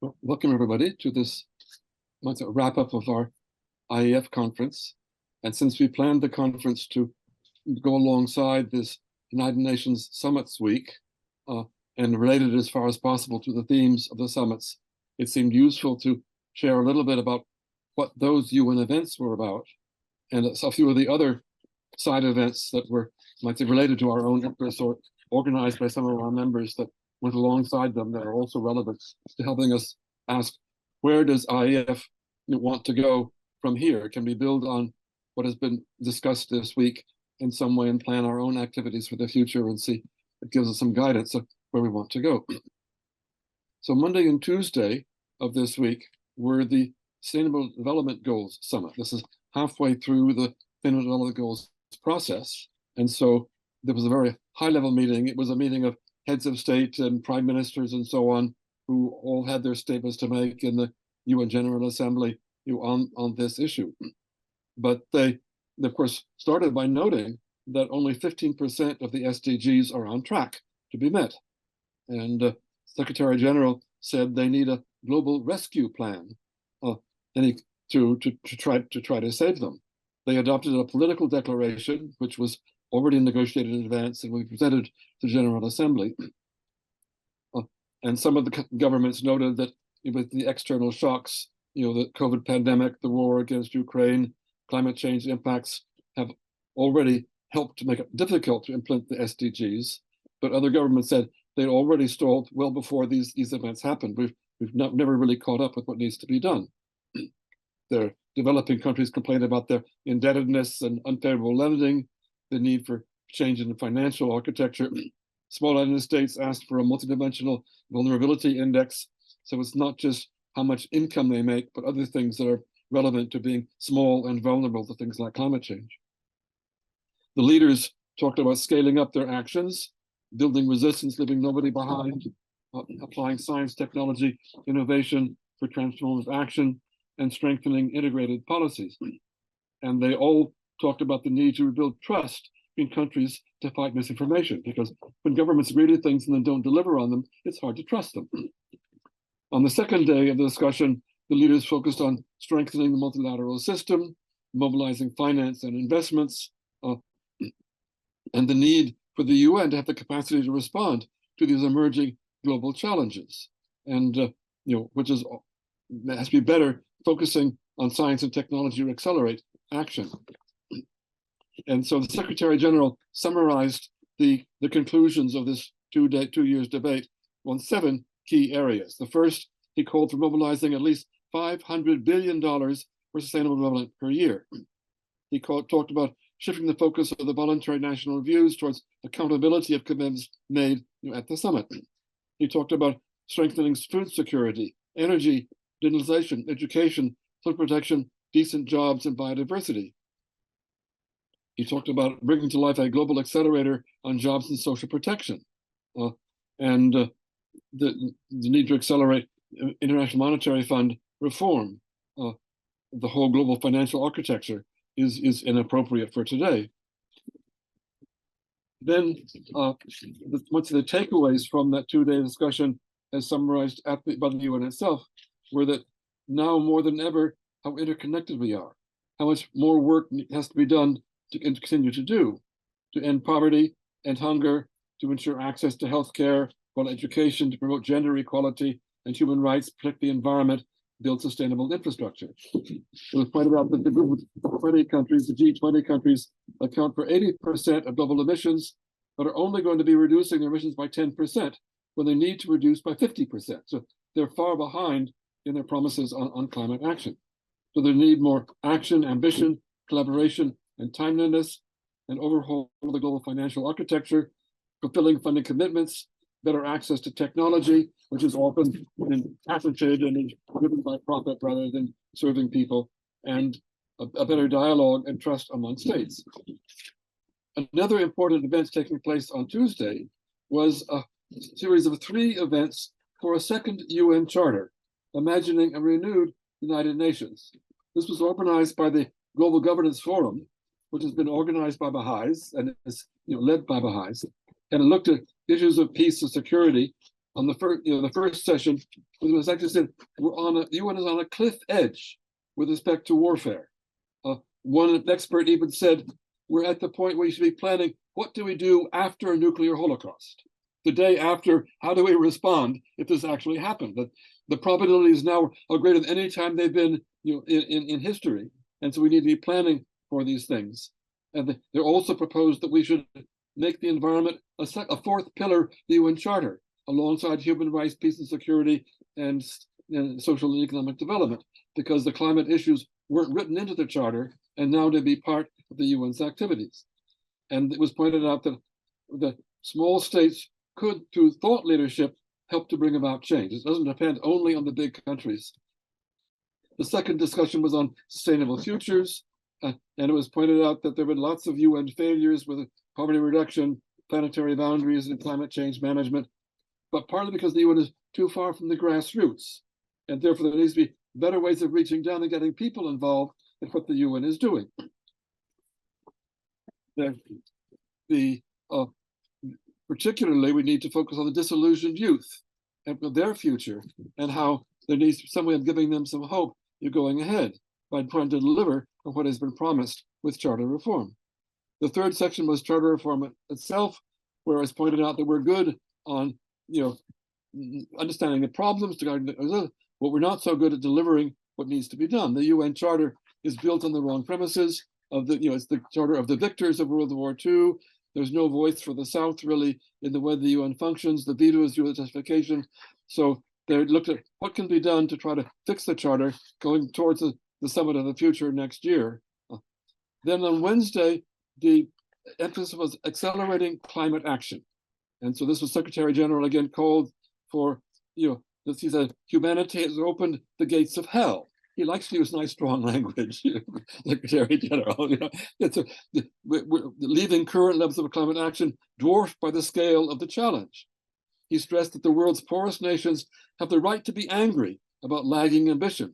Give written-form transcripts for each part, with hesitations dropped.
Well, welcome everybody to this wrap-up of our IEF conference. And since we planned the conference to go alongside this United Nations Summits Week and related as far as possible to the themes of the summits, it seemed useful to share a little bit about what those UN events were about and a few of the other side events that were related to our own interests or organized by some of our members that went alongside them that are also relevant to helping us ask, where does IEF want to go from here? Can we build on what has been discussed this week in some way and plan our own activities for the future and see it gives us some guidance of where we want to go? So Monday and Tuesday of this week were the Sustainable Development Goals Summit. This is halfway through the Sustainable Development Goals process. And so there was a very high-level meeting. It was a meeting of heads of state and prime ministers and so on, who all had their statements to make in the UN General Assembly on this issue. But they, of course, started by noting that only 15% of the SDGs are on track to be met. And Secretary General said they need a global rescue plan to try to save them. They adopted a political declaration, which was already negotiated in advance and we presented to the General Assembly. And some of the governments noted that with the external shocks, the COVID pandemic, the war against Ukraine, climate change impacts have already helped to make it difficult to implement the SDGs. But other governments said they'd already stalled well before these events happened. We've never really caught up with what needs to be done. The developing countries complained about their indebtedness and unfavorable lending, the need for change in the financial architecture. Small island states asked for a multidimensional vulnerability index. So it's not just how much income they make, but other things that are relevant to being small and vulnerable to things like climate change. The leaders talked about scaling up their actions, building resistance, leaving nobody behind, applying science, technology, innovation for transformative action, and strengthening integrated policies. And they all talked about the need to rebuild trust in countries to fight misinformation, because when governments agree to things and then don't deliver on them, it's hard to trust them. On the second day of the discussion, the leaders focused on strengthening the multilateral system, mobilizing finance and investments, and the need for the UN to have the capacity to respond to these emerging global challenges, and which has to be better focusing on science and technology to accelerate action. And so the Secretary General summarized the conclusions of this 2 years debate on 7 key areas. The first, he called for mobilizing at least $500 billion for sustainable development per year. He talked about shifting the focus of the voluntary national reviews towards accountability of commitments made at the summit. He talked about strengthening food security, energy, digitalization, education, social protection, decent jobs, and biodiversity. He talked about bringing to life a global accelerator on jobs and social protection, and the need to accelerate International Monetary Fund reform. The whole global financial architecture is inappropriate for today. Then, much of the takeaways from that 2-day discussion, as summarized by the UN itself, were that now more than ever, how interconnected we are, how much more work has to be done to continue to do, to end poverty and hunger, to ensure access to healthcare, quality education, to promote gender equality and human rights, protect the environment, build sustainable infrastructure. It was pointed out that the group of 20 countries, the G20 countries, account for 80% of global emissions, but are only going to be reducing their emissions by 10% when they need to reduce by 50%. So they're far behind in their promises on climate action. So they need more action, ambition, collaboration, and timeliness, and overhaul the global financial architecture, fulfilling funding commitments, better access to technology, which is often patented and driven by profit rather than serving people, and a better dialogue and trust among states. Another important event taking place on Tuesday was a series of 3 events for a second UN charter, imagining a renewed United Nations. This was organized by the Global Governance Forum, which has been organized by Baha'is and is led by Baha'is, and it looked at issues of peace and security on the first session, it was actually said the UN is on a cliff edge with respect to warfare. One expert even said we're at the point where you should be planning what do we do after a nuclear holocaust. The day after, how do we respond if this actually happened? That the probabilities now are greater than any time they've been in history. And so we need to be planning for these things. And they also proposed that we should make the environment a fourth pillar of the UN Charter, alongside human rights, peace and security, and social and economic development, because the climate issues weren't written into the Charter, and now to be part of the UN's activities. And it was pointed out that the small states could, through thought leadership, help to bring about change. It doesn't depend only on the big countries. The second discussion was on sustainable futures, and it was pointed out that there have been lots of UN failures with poverty reduction, planetary boundaries, and climate change management, but partly because the UN is too far from the grassroots, and therefore there needs to be better ways of reaching down and getting people involved in what the UN is doing. Particularly, we need to focus on the disillusioned youth and their future, and how there needs to be some way of giving them some hope you're going ahead by trying to deliver on what has been promised with charter reform. The third section was charter reform itself, where it's pointed out that we're good on understanding the problems, but we're not so good at delivering what needs to be done. The UN Charter is built on the wrong premises. It's the charter of the victors of World War II. There's no voice for the South really in the way the UN functions. The veto is due to justification. So they looked at what can be done to try to fix the charter going towards the summit of the future next year. Then on Wednesday, the emphasis was accelerating climate action. And so this was Secretary General again called for, he said, humanity has opened the gates of hell. He likes to use nice, strong language, Secretary General. We're leaving current levels of climate action dwarfed by the scale of the challenge. He stressed that the world's poorest nations have the right to be angry about lagging ambition,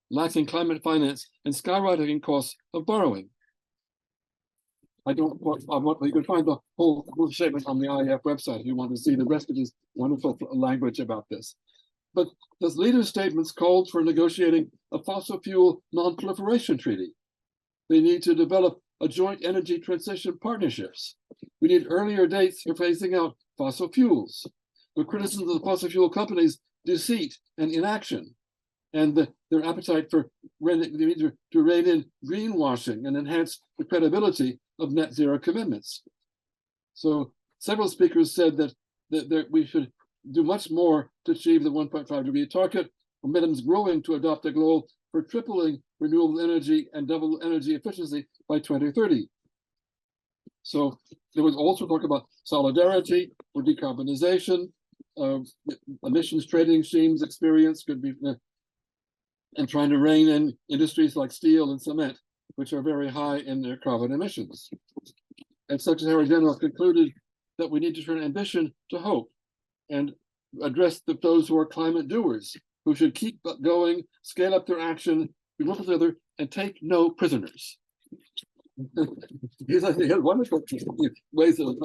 lacking climate finance, and skyrocketing costs of borrowing. You can find the whole statement on the IEF website if you want to see the rest of his wonderful language about this. But the leaders' statements called for negotiating a fossil fuel non-proliferation treaty. They need to develop a joint energy transition partnerships. We need earlier dates for phasing out fossil fuels. The criticism of the fossil fuel companies' deceit and inaction, and their appetite for to rein in greenwashing and enhance the credibility of net zero commitments. So several speakers said that we should do much more to achieve the 1.5 degree target. Momentum is growing to adopt a goal for tripling renewable energy and double energy efficiency by 2030. So there was also talk about solidarity for decarbonization, emissions trading schemes experience could be, and trying to rein in industries like steel and cement, which are very high in their carbon emissions. And Secretary General concluded that we need to turn ambition to hope and address those who are climate doers, who should keep going, scale up their action, be work together, and take no prisoners. He had wonderful ways of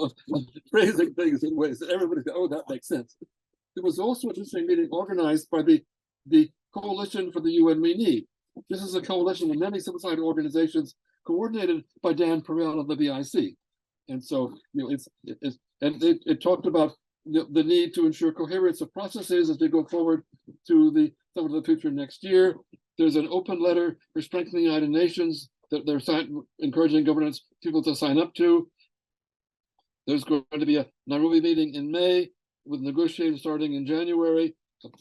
phrasing things in ways that everybody said, oh, that makes sense. There was also an interesting meeting organized by the Coalition for the UN We Need. This is a coalition of many civil society organizations coordinated by Dan Perel of the BIC. And so, it talked about the need to ensure coherence of processes as they go forward to the Summit of the Future next year. There's an open letter for strengthening the United Nations that they're encouraging governance people to sign up to. There's going to be a Nairobi meeting in May with negotiations starting in January.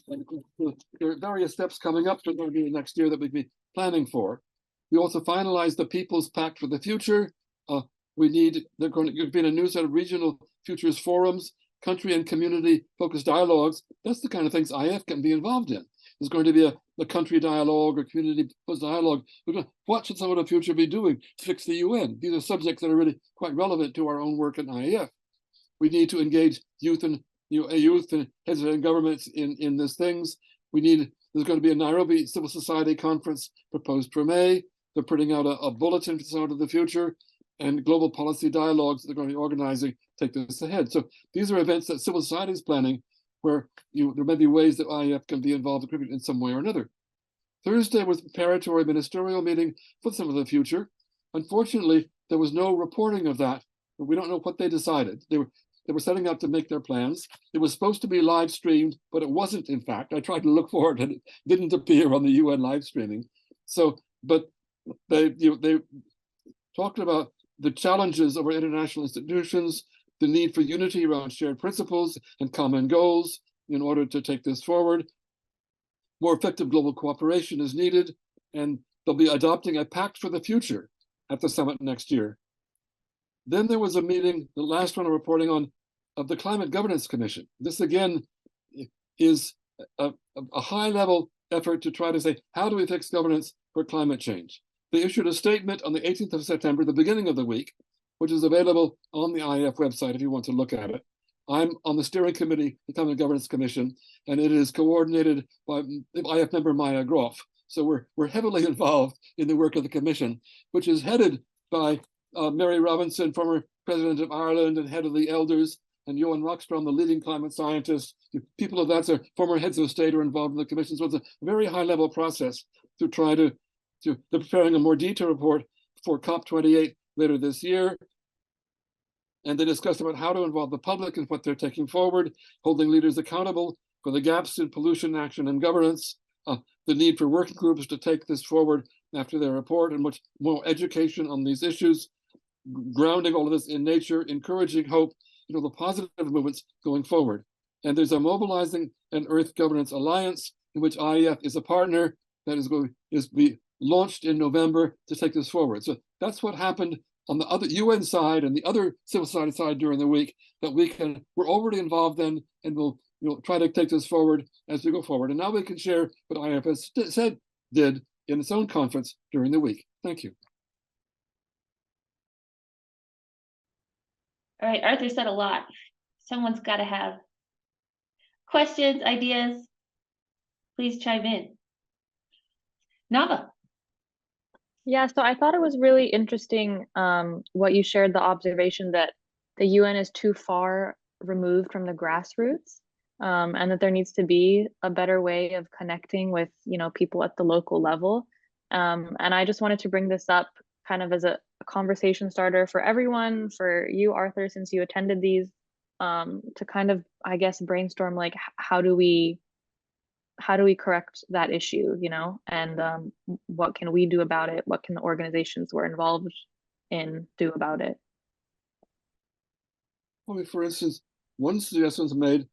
There are various steps coming up to next year that we'd be planning for. We also finalized the People's Pact for the Future. They're going to be in a new set of regional futures forums, country and community focused dialogues. That's the kind of things IEF can be involved in. There's going to be a country dialogue or community focused dialogue. What should some of the future be doing to fix the UN? These are subjects that are really quite relevant to our own work in IEF. We need to engage youth and heads of governments in these things. There's going to be a Nairobi Civil Society conference proposed for May. They're putting out a bulletin for the Summit of the Future, and global policy dialogues they're going to be organizing take this ahead. So these are events that civil society is planning, where there may be ways that IEF can be involved and contribute in some way or another. Thursday was a preparatory ministerial meeting for some of the future. Unfortunately, there was no reporting of that. We don't know what they decided. They were setting out to make their plans. It was supposed to be live streamed, but it wasn't, in fact. I tried to look for it and it didn't appear on the UN live streaming. So, but they talked about the challenges of our international institutions, the need for unity around shared principles and common goals in order to take this forward. More effective global cooperation is needed, and they'll be adopting a pact for the future at the summit next year. Then there was a meeting, the last one I'm reporting on, of the Climate Governance Commission. This again is a high-level effort to try to say, how do we fix governance for climate change? They issued a statement on the 18th of September, the beginning of the week, which is available on the IEF website if you want to look at it. I'm on the steering committee, the Climate Governance Commission, and it is coordinated by IEF member Maya Groff. So we're heavily involved in the work of the commission, which is headed by Mary Robinson, former president of Ireland and head of the elders, and Johan Rockström, the leading climate scientist. People of that, former heads of state, are involved in the commission. So it's a very high-level process to try to they're preparing a more detailed report for COP28 later this year. And they discussed about how to involve the public in what they're taking forward, holding leaders accountable for the gaps in pollution action and governance, the need for working groups to take this forward after their report, and much more education on these issues, grounding all of this in nature, encouraging hope, the positive movements going forward. And there's a Mobilizing an Earth Governance Alliance in which IEF is a partner that is going to be launched in November to take this forward. So that's what happened on the other UN side and the other civil society side during the week, that we're already involved in, and we'll try to take this forward as we go forward. And now we can share what IEF did in its own conference during the week. Thank you. All right, Arthur said a lot. Someone's got to have questions, ideas. Please chime in. Nava. Yeah, so I thought it was really interesting what you shared, the observation that the UN is too far removed from the grassroots, and that there needs to be a better way of connecting with, people at the local level. And I just wanted to bring this up kind of as a conversation starter for everyone, for you, Arthur, since you attended these, to kind of, I guess, brainstorm like how do we correct that issue, and what can we do about it? What can the organizations we're involved in do about it? Well, for instance, one suggestion was made,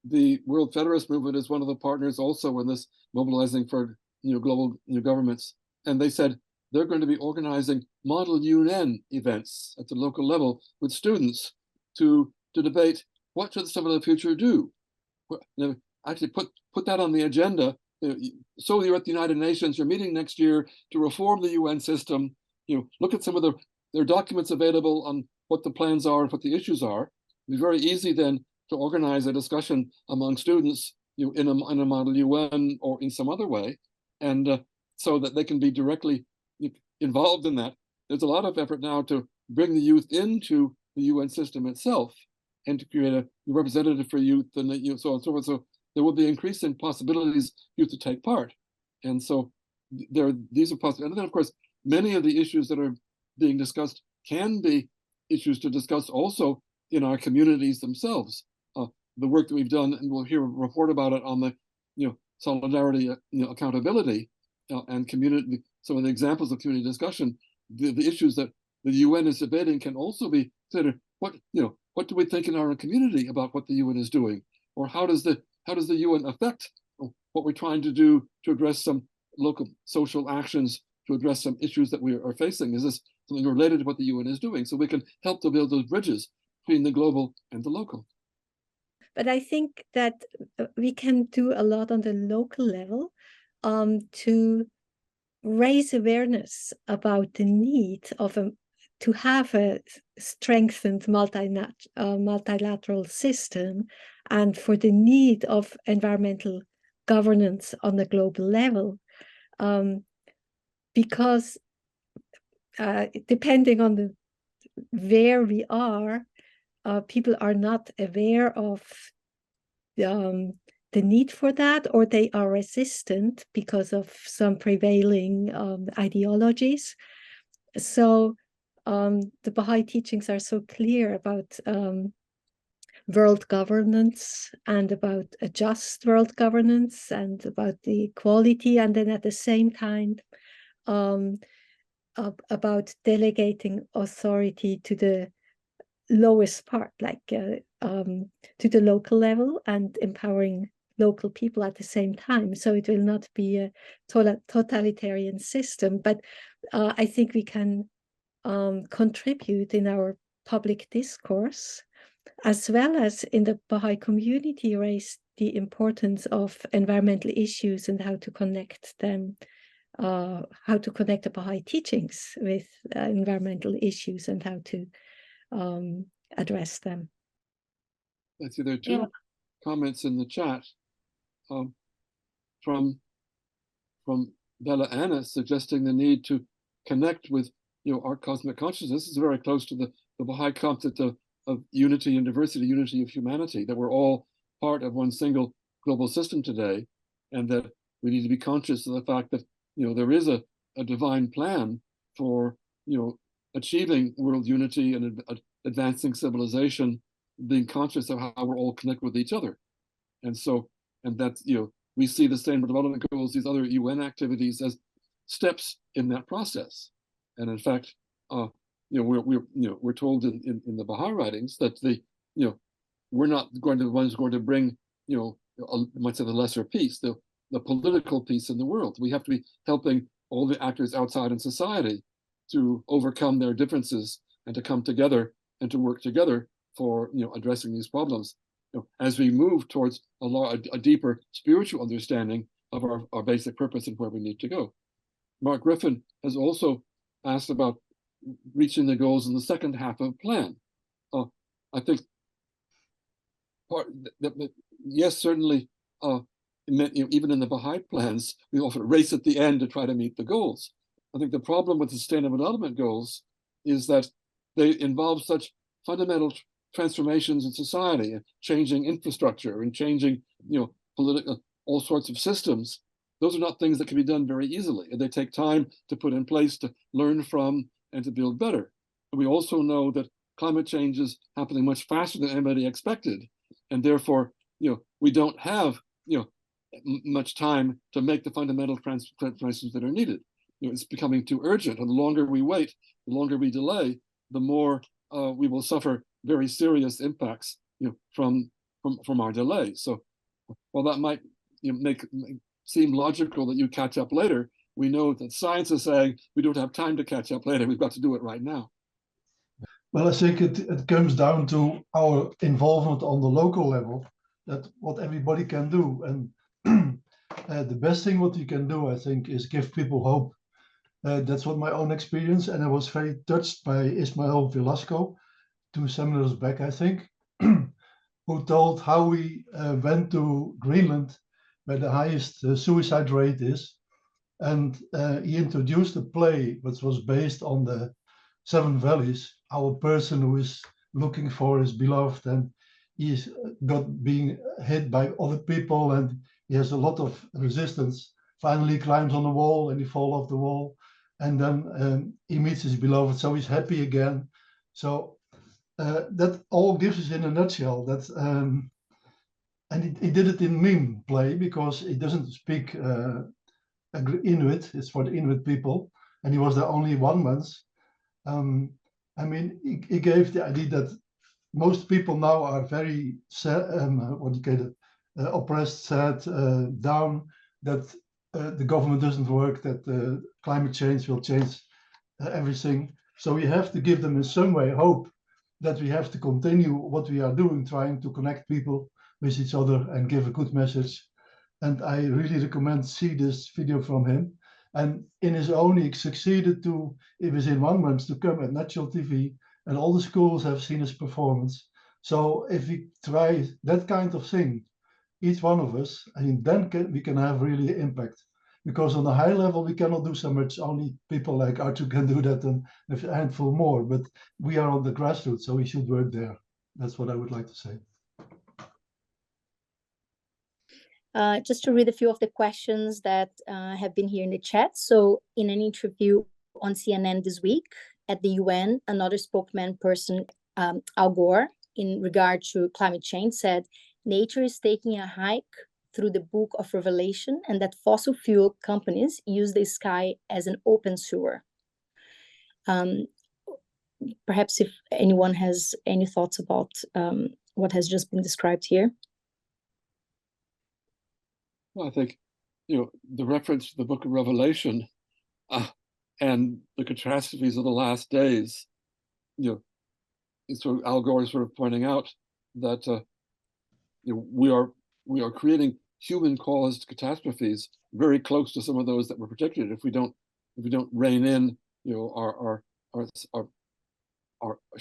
the World Federalist Movement is one of the partners also in this mobilizing for global governments. And they said they're going to be organizing model UN events at the local level with students to debate what should some of the future do. Actually put that on the agenda. So you're at the United Nations, you're meeting next year to reform the UN system. Look at some of their documents available on what the plans are and what the issues are. It'd be very easy then to organize a discussion among students in a model UN or in some other way, and so that they can be directly involved in that. There's a lot of effort now to bring the youth into the UN system itself and to create a representative for youth and so on and so forth. So there will be increasing possibilities for youth to take part. And so these are possible. And then, of course, many of the issues that are being discussed can be issues to discuss also in our communities themselves. The work that we've done, and we'll hear a report about it on the solidarity, accountability, and community. Some of the examples of community discussion, the issues that the UN is debating can also be considered. What do we think in our community about what the UN is doing, or how does the UN affect what we're trying to do to address some local social actions, to address some issues that we are facing? Is this something related to what the UN is doing? So we can help to build those bridges between the global and the local. But I think that we can do a lot on the local level to raise awareness about the need of to have a strengthened multilateral system, and for the need of environmental governance on a global level, because depending on where we are, people are not aware of the need for that, or they are resistant because of some prevailing ideologies. So the Baha'i teachings are so clear about world governance and about a just world governance and about the equality, and then at the same time about delegating authority to the lowest part, like to the local level, and empowering local people at the same time. So it will not be a totalitarian system, but I think we can contribute in our public discourse, as well as in the Baha'i community, raise the importance of environmental issues and how to connect them, how to connect the Baha'i teachings with environmental issues and how to address them. I see there are two comments in the chat from Bella Anna suggesting the need to connect with our cosmic consciousness. This is very close to the Baha'i concept of unity and diversity, unity of humanity, that we're all part of one single global system today, and that we need to be conscious of the fact that there is a divine plan for achieving world unity and advancing civilization, being conscious of how we're all connected with each other. And so, and that's, we see the Sustainable Development Goals, these other UN activities, as steps in that process. And in fact, we're told in the Baha'i writings that we're not going to be the ones going to bring, might say the lesser peace, the political peace in the world. We have to be helping all the actors outside in society to overcome their differences and to come together and to work together for addressing these problems. As we move towards a deeper spiritual understanding of our basic purpose and where we need to go. Mark Griffin has also asked about reaching the goals in the second half of the plan. I think yes, certainly, even in the Baha'i plans, we often race at the end to try to meet the goals. I think the problem with the Sustainable Development Goals is that they involve such fundamental transformations in society, and changing infrastructure and changing, political, all sorts of systems. Those are not things that can be done very easily, and they take time to put in place, to learn from, and to build better. But we also know that climate change is happening much faster than anybody expected, and therefore, we don't have, much time to make the fundamental transformations that are needed. It's becoming too urgent, and the longer we wait, the longer we delay, the more we will suffer very serious impacts, from our delay. So, while that might seem logical that you catch up later, we know that science is saying we don't have time to catch up later. We've got to do it right now. Well, I think it comes down to our involvement on the local level, that what everybody can do. And the best thing what you can do, I think, is give people hope. That's what my own experience, and I was very touched by Ismael Velasco 2 seminars back, I think, who told how we went to Greenland, where the highest suicide rate is. And he introduced a play which was based on the 7 valleys. Our person who is looking for his beloved, and he's got being hit by other people, and he has a lot of resistance. Finally, he climbs on the wall and he falls off the wall, and then he meets his beloved, so he's happy again. So that all gives us in a nutshell that, and he did it in meme play because he doesn't speak Inuit. It's for the Inuit people, and he was there only 1 month. I mean, he gave the idea that most people now are very sad, oppressed, sad, down, that the government doesn't work, that climate change will change everything. So we have to give them in some way hope that we have to continue what we are doing, trying to connect people with each other and give a good message. And I really recommend see this video from him. And in his own, he succeeded to, it was in 1 month, to come at national TV, and all the schools have seen his performance. So if we try that kind of thing, each one of us, I mean, then we can have really impact. Because on the high level, we cannot do so much. Only people like Arthur can do that, and a handful more. But we are on the grassroots, so we should work there. That's what I would like to say. Just to read a few of the questions that have been here in the chat. So in an interview on CNN this week at the UN, another spokesman person, Al Gore, in regard to climate change, said, nature is taking a hike through the book of Revelation, and that fossil fuel companies use the sky as an open sewer. Perhaps if anyone has any thoughts about what has just been described here. Well, I think, the reference to the book of Revelation and the catastrophes of the last days, it's sort of Al Gore is sort of pointing out that we are creating human-caused catastrophes very close to some of those that were predicted if we don't rein in our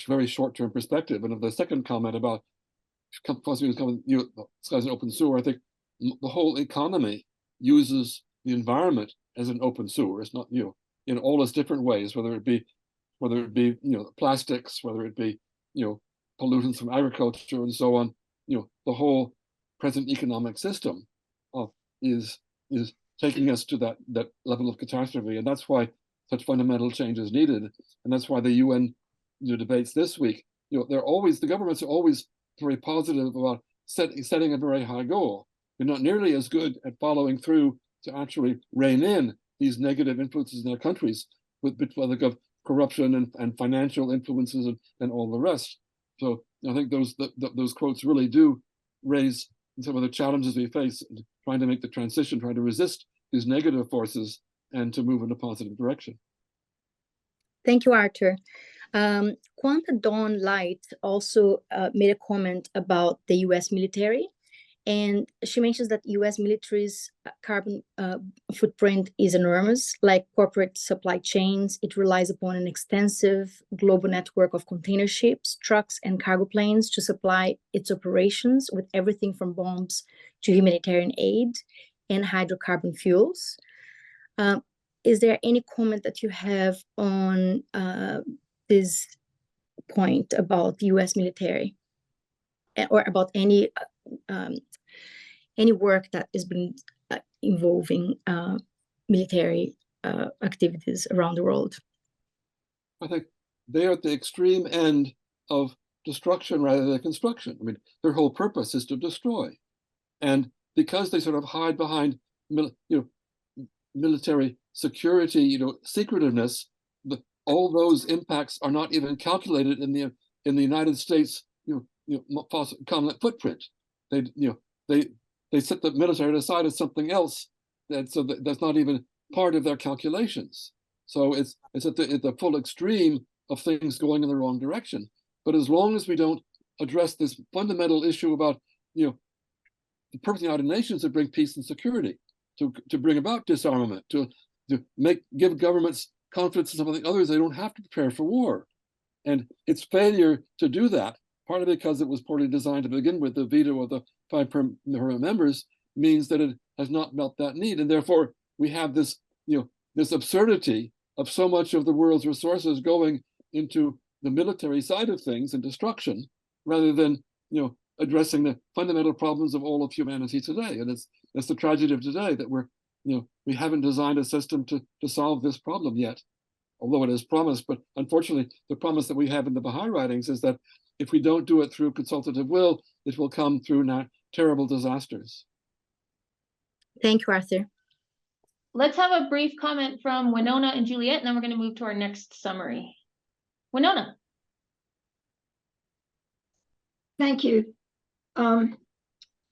very short-term perspective. And of the second comment about fossil fuels coming, the sky's an open sewer, I think the whole economy uses the environment as an open sewer. It's not, in all its different ways, whether it be plastics, whether it be pollutants from agriculture and so on. The whole present economic system is taking us to that level of catastrophe, and that's why such fundamental change is needed. And that's why the UN debates this week, the governments are always very positive about setting a very high goal. They're not nearly as good at following through to actually rein in these negative influences in their countries with of corruption and financial influences and all the rest. So I think those quotes really do raise some of the challenges we face in trying to make the transition, trying to resist these negative forces and to move in a positive direction. Thank you, Arthur. Quanta Dawn Light also made a comment about the US military, and she mentions that US military's carbon footprint is enormous. Like corporate supply chains, it relies upon an extensive global network of container ships, trucks, and cargo planes to supply its operations with everything from bombs to humanitarian aid and hydrocarbon fuels. Is there any comment that you have on this point about the US military, or about any work that has been involving military activities around the world? I think they're at the extreme end of destruction rather than construction. I mean, their whole purpose is to destroy. And because they sort of hide behind military security, secretiveness, all those impacts are not even calculated in the United States common footprint. They set the military aside as something else, that's not even part of their calculations. So it's at the full extreme of things going in the wrong direction. But as long as we don't address this fundamental issue about the purpose of the United Nations to bring peace and security, to bring about disarmament, to give governments confidence in some of the others, they don't have to prepare for war. And its failure to do that, partly because it was poorly designed to begin with, the veto of the 5 permanent members, means that it has not met that need. And therefore, we have this, this absurdity of so much of the world's resources going into the military side of things and destruction, rather than, addressing the fundamental problems of all of humanity today. And it's the tragedy of today that we haven't designed a system to solve this problem yet, although it is promised. But unfortunately, the promise that we have in the Baha'i writings is that if we don't do it through consultative will, it will come through terrible disasters. Thank you, Arthur. Let's have a brief comment from Winona and Juliet, and then we're going to move to our next summary. Winona. Thank you.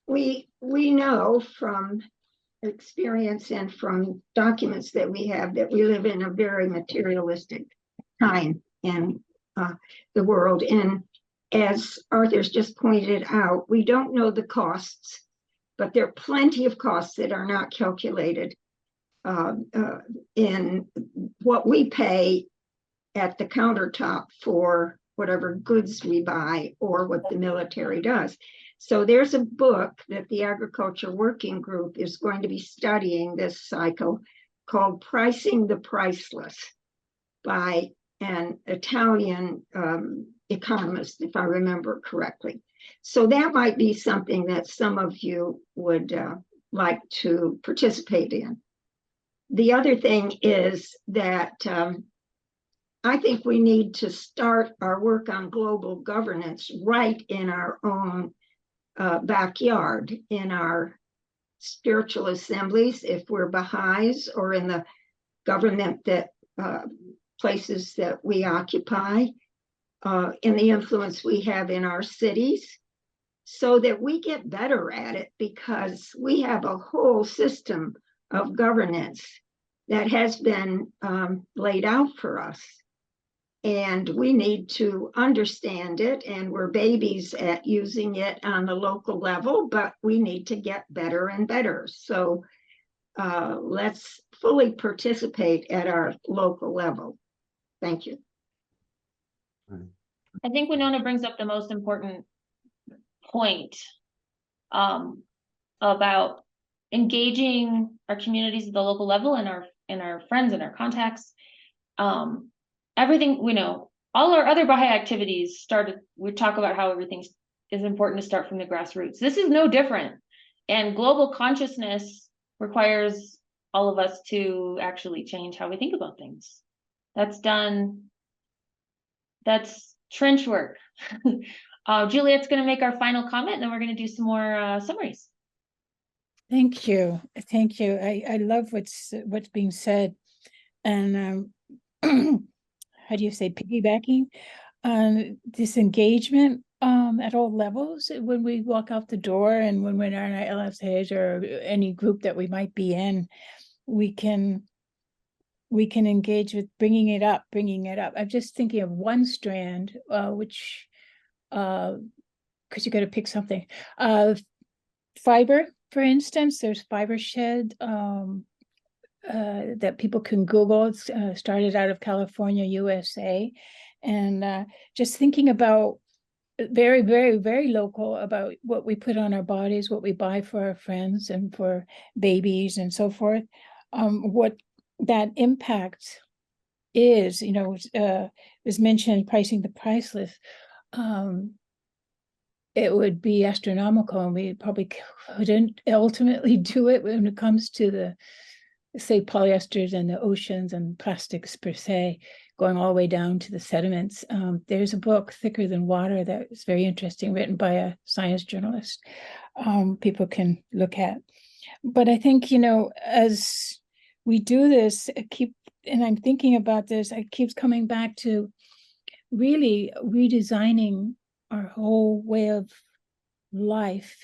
We know from experience and from documents that we have that we live in a very materialistic time in the world. And as Arthur's just pointed out, we don't know the costs, but there are plenty of costs that are not calculated in what we pay at the countertop for whatever goods we buy or what the military does. So there's a book that the Agriculture Working Group is going to be studying this cycle called Pricing the Priceless by an Italian economist, if I remember correctly. So that might be something that some of you would like to participate in. The other thing is that I think we need to start our work on global governance right in our own backyard, in our spiritual assemblies, if we're Baha'is, or in the government that places that we occupy, in the influence we have in our cities, so that we get better at it, because we have a whole system of governance that has been laid out for us. And we need to understand it, and we're babies at using it on the local level, but we need to get better and better. So let's fully participate at our local level. Thank you. I think Winona brings up the most important point about engaging our communities at the local level and our friends and our contacts. Everything, all our other Baha'i activities started, we talk about how everything is important to start from the grassroots. This is no different. And global consciousness requires all of us to actually change how we think about things. That's trench work. Juliet's going to make our final comment, and then we're going to do some more summaries. Thank you. Thank you. I love what's being said. And how do you say, piggybacking on this engagement at all levels when we walk out the door, and when we're in our LSAs or any group that we might be in, we can engage with bringing it up. I'm just thinking of one strand, which, because you got to pick something. Fiber, for instance, there's Fiber Shed that people can Google. It's started out of California, USA. And just thinking about very, very, very local about what we put on our bodies, what we buy for our friends and for babies and so forth, what that impact is, was mentioned, pricing the priceless. It would be astronomical, and we probably couldn't ultimately do it when it comes to the, say, polyesters and the oceans and plastics per se, going all the way down to the sediments. There's a book, Thicker Than Water, that is very interesting, written by a science journalist. People can look at. But I think, as we do this, and I'm thinking about this, it keeps coming back to really redesigning our whole way of life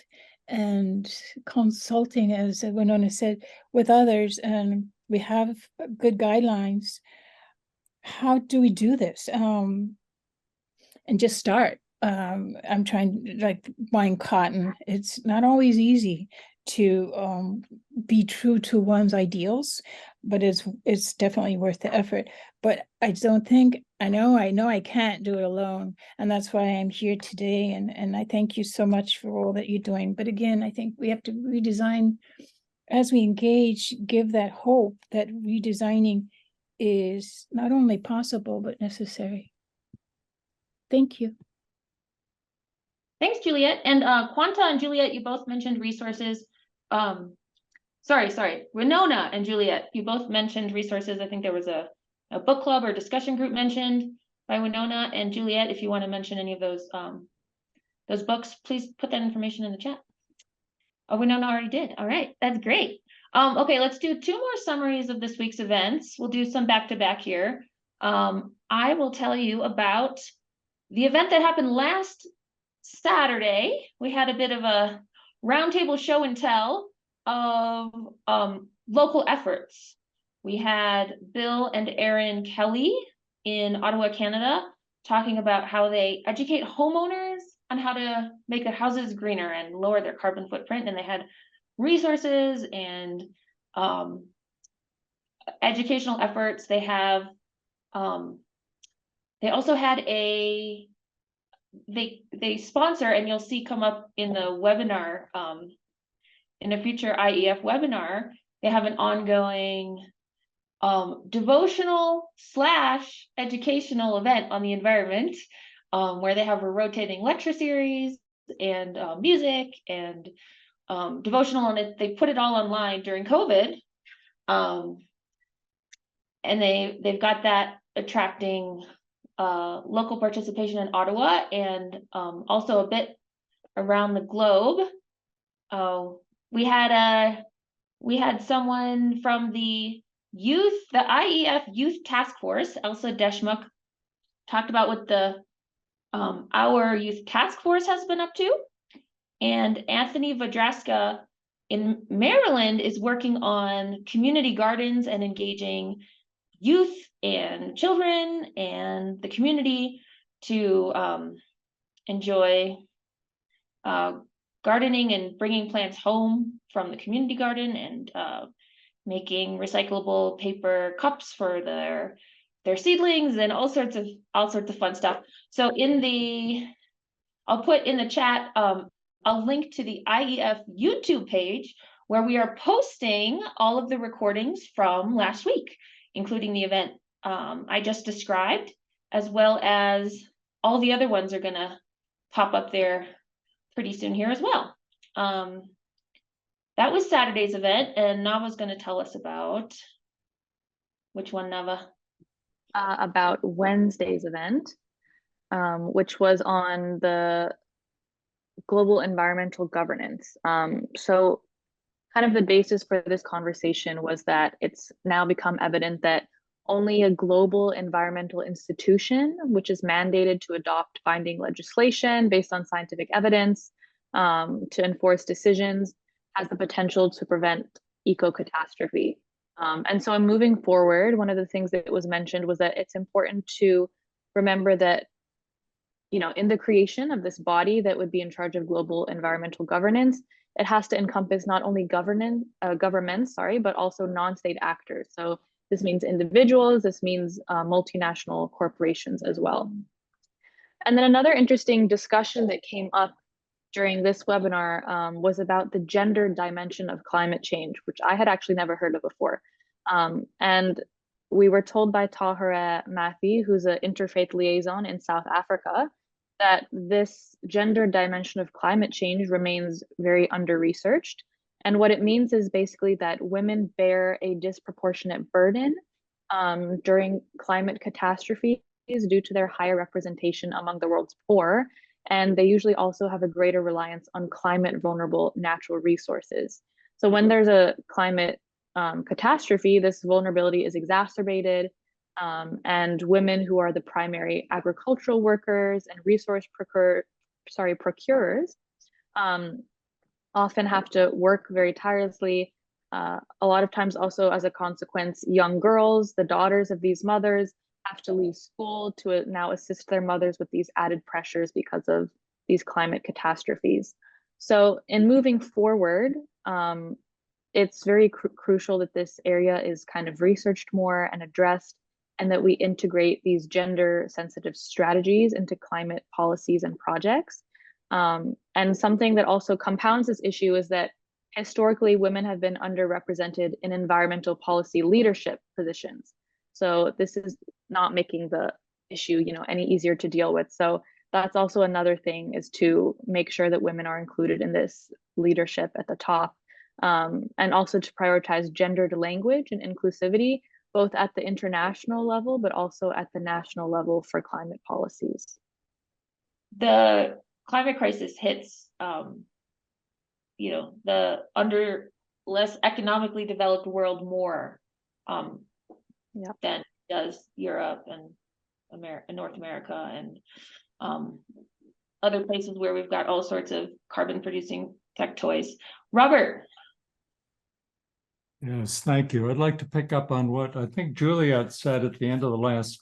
and consulting, as Winona said, with others. And we have good guidelines. How do we do this? And just start. I'm trying, like buying cotton. It's not always easy to be true to one's ideals, but it's definitely worth the effort. But I don't think, I know I can't do it alone, and that's why I'm here today. And I thank you so much for all that you're doing. But again, I think we have to redesign as we engage, give that hope that redesigning is not only possible, but necessary. Thank you. Thanks, Juliet. And Quanta and Juliet, you both mentioned resources. Sorry, Winona and Juliet, you both mentioned resources. I think there was a book club or discussion group mentioned by Winona and Juliet. If you want to mention any of those books, please put that information in the chat. Oh, Winona already did. All right, that's great. Okay, let's do 2 more summaries of this week's events. We'll do some back-to-back here. I will tell you about the event that happened last Saturday. We had a bit of a roundtable show and tell of local efforts. We had Bill and Erin Kelly in Ottawa, Canada, talking about how they educate homeowners on how to make their houses greener and lower their carbon footprint. And they had resources and educational efforts. They have, they also had they sponsor, and you'll see come up in the webinar, in a future IEF webinar, they have an ongoing devotional / educational event on the environment, where they have a rotating lecture series and music and devotional, and they put it all online during COVID. And they've got that attracting local participation in Ottawa, and also a bit around the globe. We had someone from the IEF Youth Task Force, Elsa Deschmuck, talked about what our youth task force has been up to. And Anthony Vadraska in Maryland is working on community gardens and engaging youth and children and the community to enjoy gardening and bringing plants home from the community garden, and making recyclable paper cups for their seedlings, and all sorts of fun stuff. So I'll put in the chat a link to the IEF YouTube page, where we are posting all of the recordings from last week, including the event I just described, as well as all the other ones are gonna pop up there pretty soon here as well. That was Saturday's event, and Nava's gonna tell us about which one, Nava? About Wednesday's event, which was on the global environmental governance. So kind of the basis for this conversation was that it's now become evident that only a global environmental institution, which is mandated to adopt binding legislation based on scientific evidence to enforce decisions, has the potential to prevent eco-catastrophe. And so in moving forward, one of the things that was mentioned was that it's important to remember that, you know, in the creation of this body that would be in charge of global environmental governance, it has to encompass not only governments, but also non-state actors. So this means individuals, this means multinational corporations as well. And then another interesting discussion that came up during this webinar was about the gender dimension of climate change, which I had actually never heard of before. And we were told by Tahira Mathi, who's an interfaith liaison in South Africa, that this gender dimension of climate change remains very under-researched. And what it means is basically that women bear a disproportionate burden during climate catastrophes due to their higher representation among the world's poor. And they usually also have a greater reliance on climate vulnerable natural resources. So when there's a climate catastrophe, this vulnerability is exacerbated, and women who are the primary agricultural workers and resource procurers often have to work very tirelessly. A lot of times also as a consequence, young girls, the daughters of these mothers, have to leave school to now assist their mothers with these added pressures because of these climate catastrophes. So in moving forward, it's very crucial that this area is kind of researched more and addressed, and that we integrate these gender sensitive strategies into climate policies and projects. And something that also compounds this issue is that historically women have been underrepresented in environmental policy leadership positions. So this is not making the issue, you know, any easier to deal with. So that's also another thing, is to make sure that women are included in this leadership at the top, and also to prioritize gendered language and inclusivity, both at the international level, but also at the national level for climate policies. The climate crisis hits, you know, the less economically developed world more than does Europe and North America, and other places where we've got all sorts of carbon producing tech toys. Robert. Yes, thank you. I'd like to pick up on what I think Juliet said at the end of the last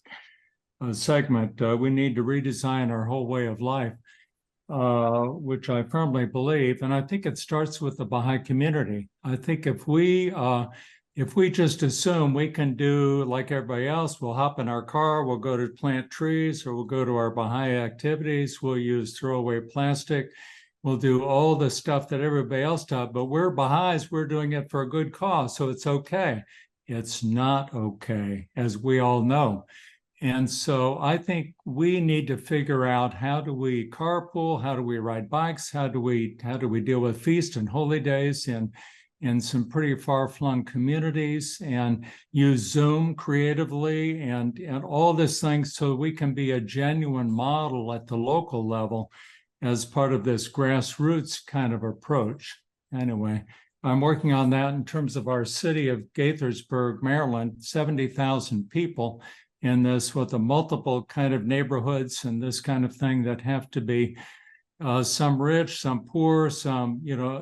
segment. We need to redesign our whole way of life, which I firmly believe. And I think it starts with the Baha'i community. I think if we just assume we can do like everybody else, we'll hop in our car, we'll go to plant trees, or we'll go to our Baha'i activities, we'll use throwaway plastic, we'll do all the stuff that everybody else does, but we're Baha'is, we're doing it for a good cause, so it's okay. It's not okay, as we all know. And so I think we need to figure out, how do we carpool? How do we ride bikes? How do we deal with feast and holy days in some pretty far-flung communities, and use Zoom creatively and all these things, so we can be a genuine model at the local level as part of this grassroots kind of approach. Anyway, I'm working on that in terms of our city of Gaithersburg, Maryland, 70,000 people in this, with a multiple kind of neighborhoods and this kind of thing that have to be some rich, some poor, some, you know,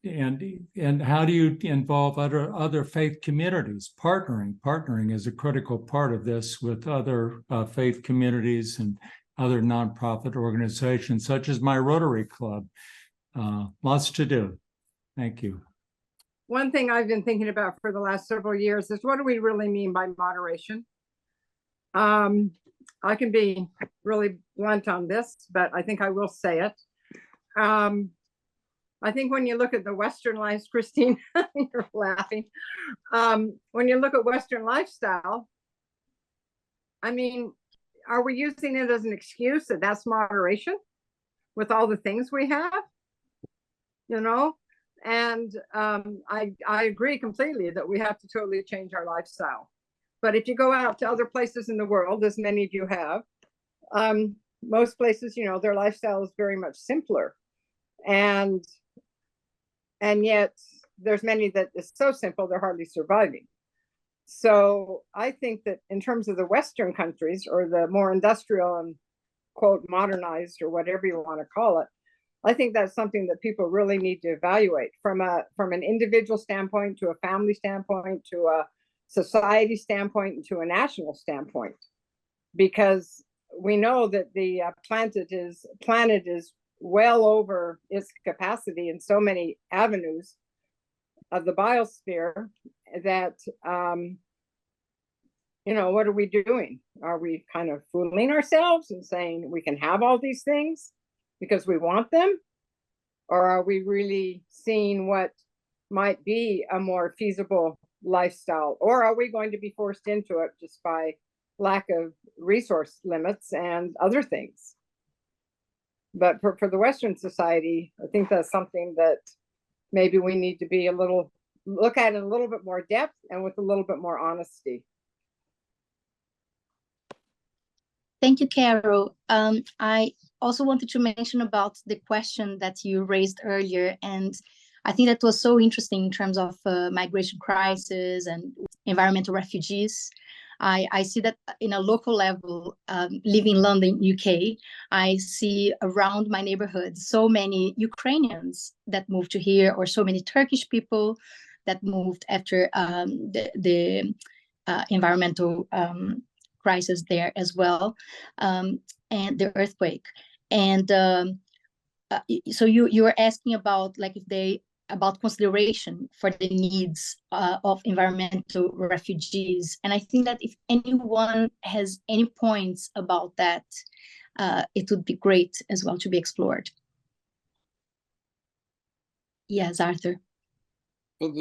and how do you involve other faith communities? Partnering is a critical part of this with other faith communities and other nonprofit organizations, such as my Rotary Club. Lots to do. Thank you. One thing I've been thinking about for the last several years is, what do we really mean by moderation? I can be really blunt on this, but I think I will say it. I think when you look at the Western lives, Christine, you're laughing. When you look at Western lifestyle, I mean, are we using it as an excuse that that's moderation with all the things we have? You know, and I agree completely that we have to totally change our lifestyle. But if you go out to other places in the world, as many of you have, most places, you know, their lifestyle is very much simpler. And yet there's many that is so simple, they're hardly surviving. So I think that in terms of the Western countries, or the more industrial and quote modernized, or whatever you want to call it, I think that's something that people really need to evaluate from an individual standpoint, to a family standpoint, to a society standpoint, and to a national standpoint, because we know that the planet is well over its capacity in so many avenues of the biosphere that you know, what are we doing? Are we kind of fooling ourselves and saying we can have all these things because we want them? Or are we really seeing what might be a more feasible lifestyle? Or are we going to be forced into it just by lack of resource limits and other things? But for the Western society, I think that's something that maybe we need to look at in a little bit more depth and with a little bit more honesty. Thank you, Carol. I also wanted to mention about the question that you raised earlier, and I think that was so interesting in terms of migration crisis and environmental refugees. I see that in a local level, living in London, UK, I see around my neighborhood so many Ukrainians that moved to here, or so many Turkish people that moved after the environmental crisis there as well, and the earthquake. And so you were asking about, like, about consideration for the needs of environmental refugees. And I think that if anyone has any points about that, it would be great as well to be explored. Yes, Arthur. Well,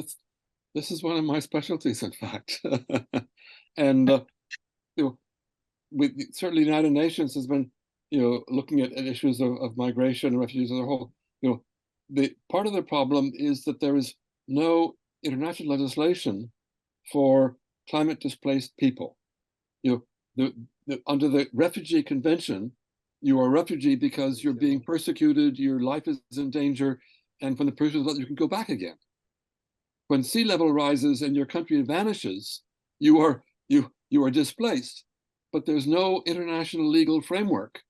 this is one of my specialties, in fact. And you know, certainly the United Nations has been, you know, looking at issues of migration and refugees as a whole. You know, the part of the problem is that there is no international legislation for climate displaced people. You know, under the Refugee Convention, you are a refugee because you're being persecuted, your life is in danger, and when the person is, you can go back again. When sea level rises and your country vanishes, you are displaced, but there's no international legal framework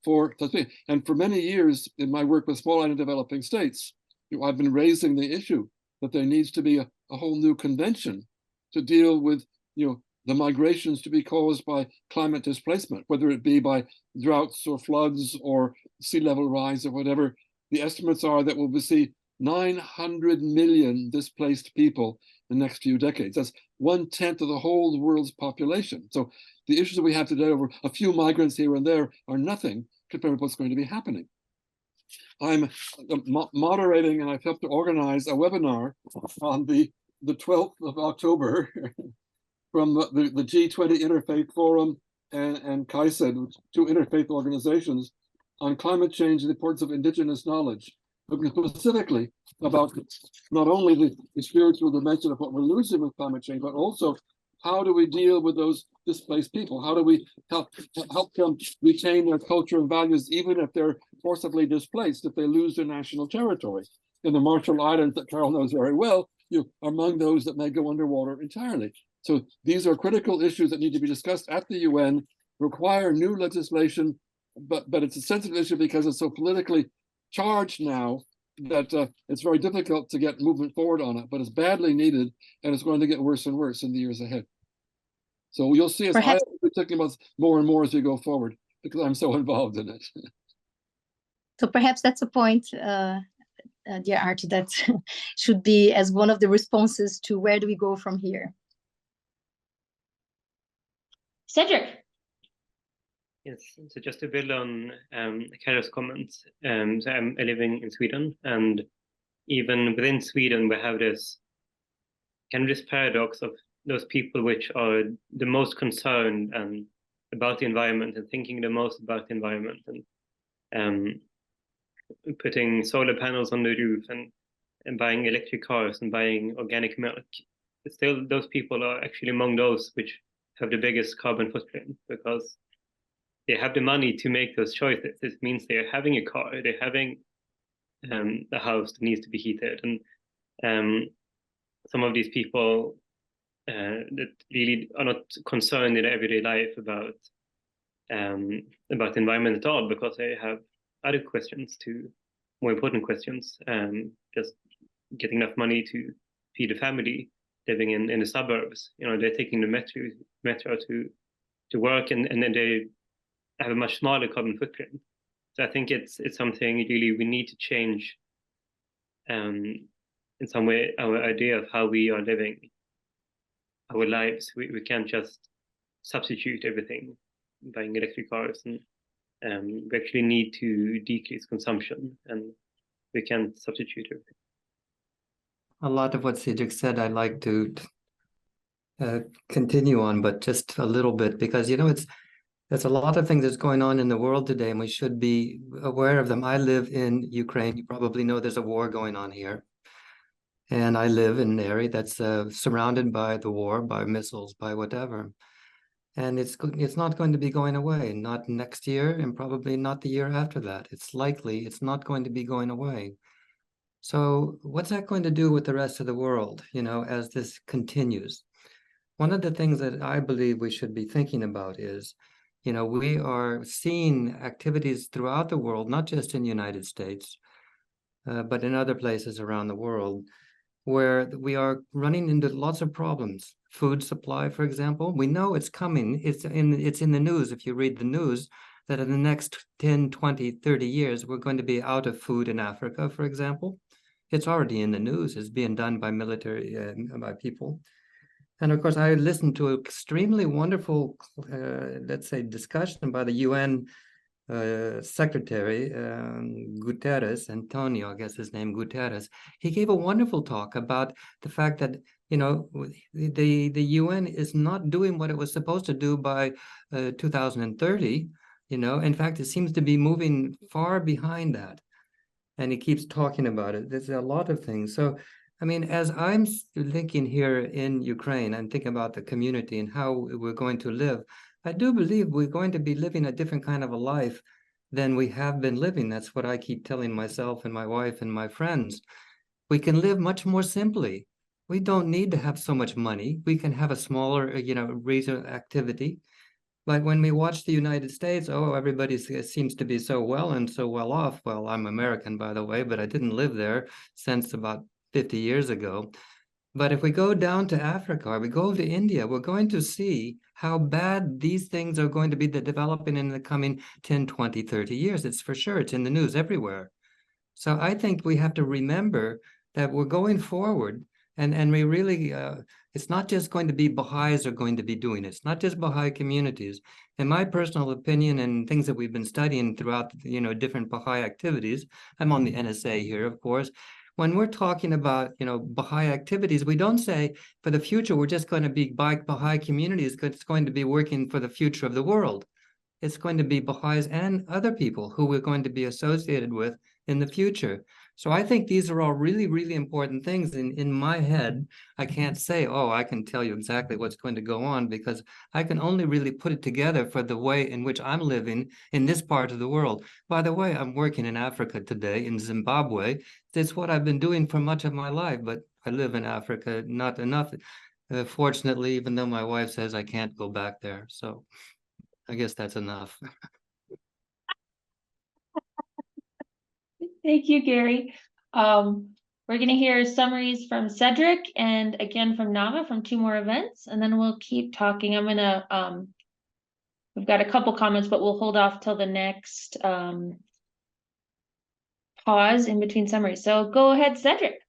for such thing. And for many years in my work with small island developing states, you know, I've been raising the issue that there needs to be a whole new convention to deal with, you know, the migrations to be caused by climate displacement, whether it be by droughts or floods or sea level rise or whatever. The estimates are that we'll see 900 million displaced people in the next few decades. That's 1/10 of the whole world's population. So the issues that we have today over a few migrants here and there are nothing compared with what's going to be happening. I'm moderating, and I've helped to organize a webinar on the 12th of October from the G20 Interfaith Forum and Kai said, two interfaith organizations on climate change and the importance of indigenous knowledge, looking specifically about not only the spiritual dimension of what we're losing with climate change, but also how do we deal with those displaced people? How do we help them retain their culture and values, even if they're forcibly displaced, if they lose their national territory? In the Marshall Islands, that Carol knows very well, you are among those that may go underwater entirely. So these are critical issues that need to be discussed at the UN, require new legislation, but it's a sensitive issue because it's so politically charged now that it's very difficult to get movement forward on it, but it's badly needed, and it's going to get worse and worse in the years ahead. So you'll see us talking about more and more as we go forward, because I'm so involved in it. So perhaps that's a point, dear Arthur, that should be as one of the responses to where do we go from here. Cedric. Yes, so just to build on Carol's comments, so I'm living in Sweden, and even within Sweden, we have this kind of this paradox of those people which are the most concerned about the environment and thinking the most about the environment, and putting solar panels on the roof and buying electric cars and buying organic milk. But still, those people are actually among those which have the biggest carbon footprint, because they have the money to make those choices. It means they're having a car, they're having a house that needs to be heated, and some of these people that really are not concerned in their everyday life about the environment at all, because they have other questions, more important questions, just getting enough money to feed a family living in the suburbs. You know, they're taking the metro to work, and then they have a much smaller carbon footprint. So I think it's something really we need to change in some way our idea of how we are living our lives. We can't just substitute everything, buying electric cars, and we actually need to decrease consumption, and we can't substitute everything. A lot of what Cedric said, I'd like to continue on, but just a little bit, because, you know, there's a lot of things that's going on in the world today, and we should be aware of them. I live in Ukraine. You probably know there's a war going on here. And I live in an area that's surrounded by the war, by missiles, by whatever. And it's not going to be going away, not next year, and probably not the year after that. It's likely it's not going to be going away. So what's that going to do with the rest of the world, you know, as this continues? One of the things that I believe we should be thinking about is, you know, we are seeing activities throughout the world, not just in the United States, but in other places around the world, where we are running into lots of problems. Food supply, for example, we know it's coming. It's in the news. If you read the news, that in the next 10, 20, 30 years, we're going to be out of food in Africa, for example. It's already in the news. It's being done by military, by people. And of course, I listened to an extremely wonderful, let's say, discussion by the UN Secretary Guterres, Antonio, I guess his name, Guterres. He gave a wonderful talk about the fact that, you know, the UN is not doing what it was supposed to do by 2030. You know, in fact, it seems to be moving far behind that. And he keeps talking about it. There's a lot of things. So, I mean, as I'm thinking here in Ukraine, I'm thinking about the community and how we're going to live. I do believe we're going to be living a different kind of a life than we have been living. That's what I keep telling myself and my wife and my friends. We can live much more simply. We don't need to have so much money. We can have a smaller, you know, reason activity. But when we watch the United States, oh, everybody seems to be so well and so well off. Well, I'm American, by the way, but I didn't live there since about 50 years ago. But if we go down to Africa or we go to India, we're going to see how bad these things are going to be developing in the coming 10, 20, 30 years. It's for sure. It's in the news everywhere. So I think we have to remember that we're going forward, and we really, it's not just going to be Baha'is are going to be doing it. It's not just Baha'i communities. In my personal opinion, and things that we've been studying throughout, you know, different Baha'i activities, I'm on the NSA here, of course, when we're talking about, Baha'i activities, we don't say for the future, we're just going to be Baha'i communities, it's going to be working for the future of the world. It's going to be Baha'is and other people who we're going to be associated with in the future. So I think these are all really, really important things. In my head, I can't say, oh, I can tell you exactly what's going to go on, because I can only really put it together for the way in which I'm living in this part of the world. By the way, I'm working in Africa today, in Zimbabwe. That's what I've been doing for much of my life, but I live in Africa, not enough. Fortunately, even though my wife says I can't go back there. So I guess that's enough. Thank you, Gary. We're going to hear summaries from Cedric and again from Nama from 2 more events, and then we'll keep talking. I'm going to, we've got a couple comments, but we'll hold off till the next pause in between summaries. So go ahead, Cedric.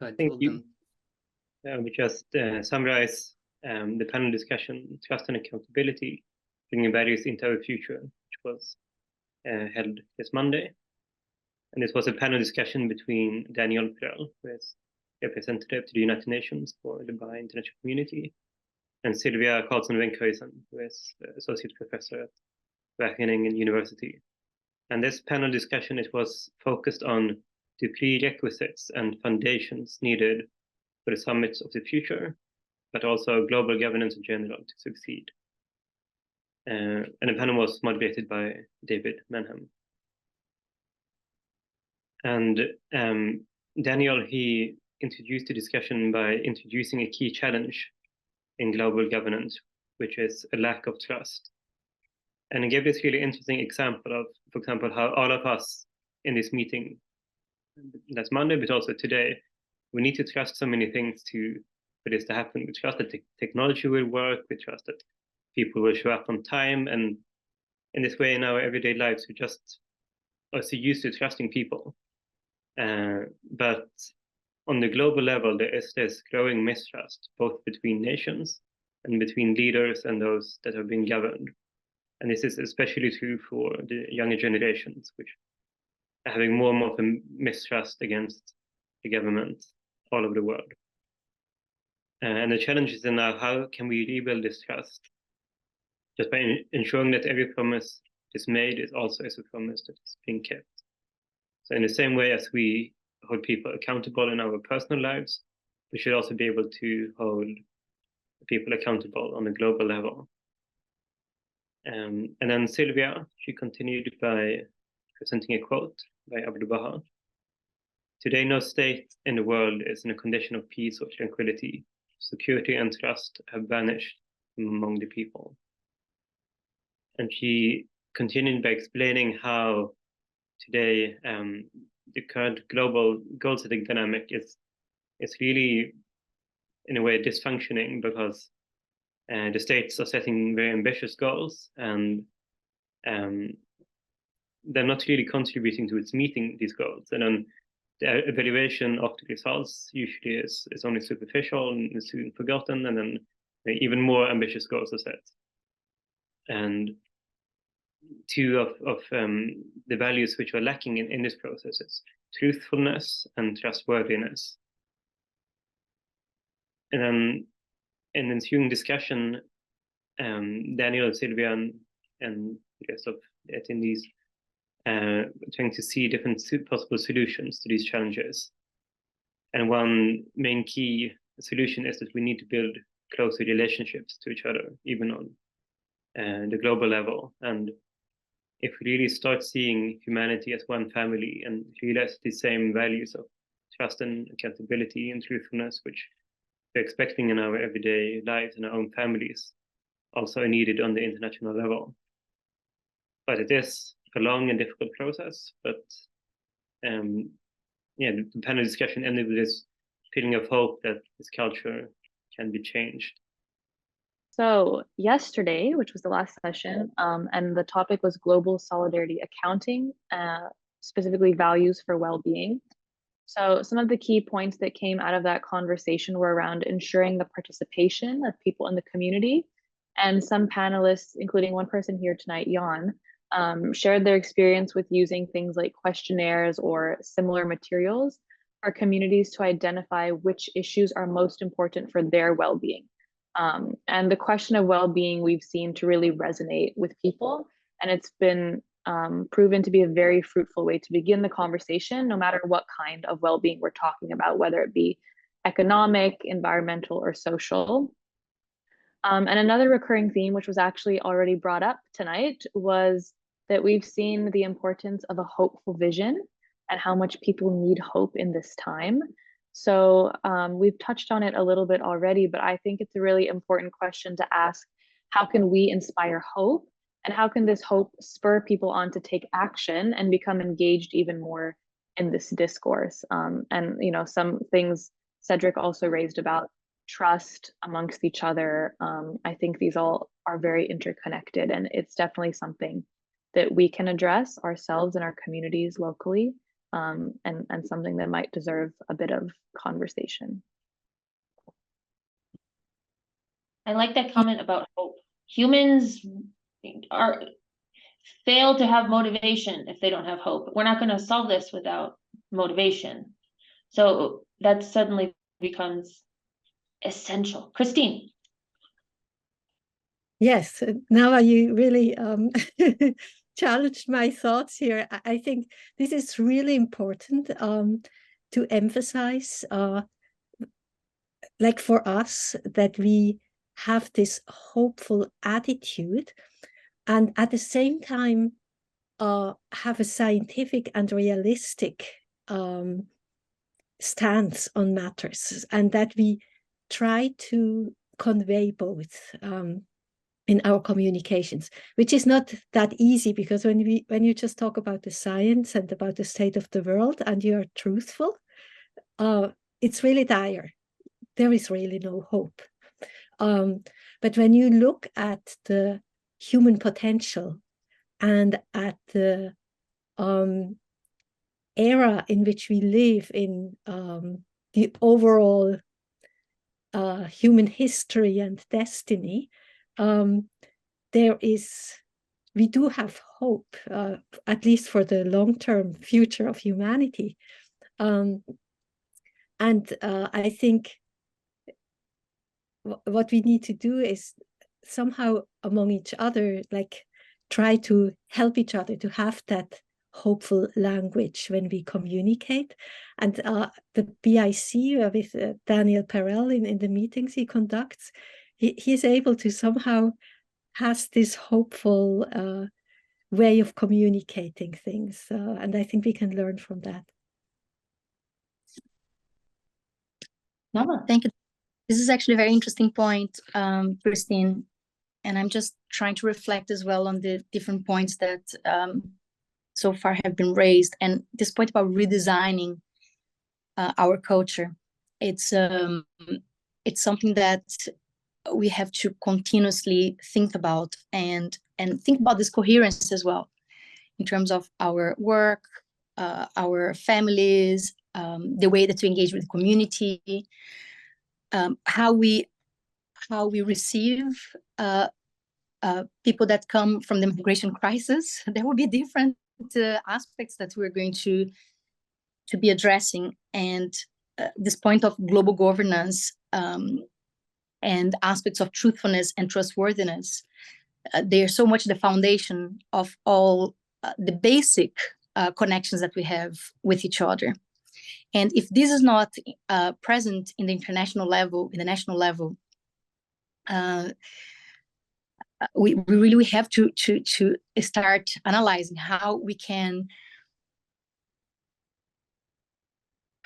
Thank you. We just summarize the panel discussion, trust and accountability, bringing values into our future, which was held this Monday. And this was a panel discussion between Daniel Perel, who is representative to the United Nations for the Baha'i International Community, and Sylvia Karlsson-Wenkhuizen, who is associate professor at Wageningen University. And this panel discussion, it was focused on the prerequisites and foundations needed for the summits of the future, but also global governance in general to succeed. And the panel was moderated by David Manham. And Daniel, he introduced the discussion by introducing a key challenge in global governance, which is a lack of trust. And he gave this really interesting example of, for example, how all of us in this meeting, that's Monday, but also today, we need to trust so many things for this to happen. We trust that technology will work, we trust that people will show up on time, and in this way in our everyday lives, we just are so used to trusting people. But on the global level, there is this growing mistrust, both between nations and between leaders and those that are being governed. And this is especially true for the younger generations, which are having more and more of a mistrust against the government all over the world. And the challenge is now, how can we rebuild this trust? Just by ensuring that every promise is made is also as a promise that is being kept. So in the same way as we hold people accountable in our personal lives, we should also be able to hold people accountable on a global level. And then Sylvia, she continued by presenting a quote by Abdul Baha. Today, no state in the world is in a condition of peace or tranquility. Security and trust have vanished among the people. And she continued by explaining how today the current global goal-setting dynamic is really, in a way, dysfunctioning, because the states are setting very ambitious goals, and they're not really contributing to its meeting these goals. And then the evaluation of the results usually is only superficial and is soon forgotten, and then even more ambitious goals are set. And 2 of the values which are lacking in this process is truthfulness and trustworthiness. And then in the ensuing discussion, Daniel, Sylvia, and the rest of the attendees trying to see different possible solutions to these challenges. And one main key solution is that we need to build closer relationships to each other, even on the global level. And if we really start seeing humanity as one family and realize the same values of trust and accountability and truthfulness, which we're expecting in our everyday lives and our own families, also are needed on the international level. But it is a long and difficult process, but the panel discussion ended with this feeling of hope that this culture can be changed. So yesterday, which was the last session, and the topic was global solidarity accounting, specifically values for well-being. So some of the key points that came out of that conversation were around ensuring the participation of people in the community. And some panelists, including one person here tonight, Jan, shared their experience with using things like questionnaires or similar materials for communities to identify which issues are most important for their well-being. And the question of well-being we've seen to really resonate with people, and it's been proven to be a very fruitful way to begin the conversation, no matter what kind of well-being we're talking about, whether it be economic, environmental, or social. And another recurring theme, which was actually already brought up tonight, was that we've seen the importance of a hopeful vision and how much people need hope in this time. So we've touched on it a little bit already, but I think it's a really important question to ask: how can we inspire hope? And how can this hope spur people on to take action and become engaged even more in this discourse? And, you know, some things Cedric also raised about trust amongst each other. I think these all are very interconnected, and it's definitely something that we can address ourselves in our communities locally, and something that might deserve a bit of conversation. I like that comment about hope. Humans fail to have motivation if they don't have hope. We're not going to solve this without motivation. So that suddenly becomes essential. Christine. Yes, now you really challenged my thoughts here. I think this is really important to emphasize, like for us, that we have this hopeful attitude, and at the same time have a scientific and realistic stance on matters, and that we try to convey both in our communications, which is not that easy, because when you just talk about the science and about the state of the world and you are truthful, it's really dire. There is really no hope. But when you look at the human potential and at the era in which we live in, the overall human history and destiny, we do have hope, at least for the long-term future of humanity. And I think what we need to do is somehow among each other, like try to help each other to have that hopeful language when we communicate. And the BIC with Daniel Perel in the meetings he conducts, he's able to somehow has this hopeful way of communicating things. And I think we can learn from that. Thank you. This is actually a very interesting point, Christine. And I'm just trying to reflect as well on the different points that so far have been raised. And this point about redesigning our culture, it's something that we have to continuously think about, and think about this coherence as well in terms of our work, our families, the way that we engage with the community, how we receive people that come from the migration crisis. There will be different aspects that we're going to be addressing, and this point of global governance and aspects of truthfulness and trustworthiness, they're so much the foundation of all the basic connections that we have with each other. And if this is not present in the international level, in the national level, we really have to start analyzing how we can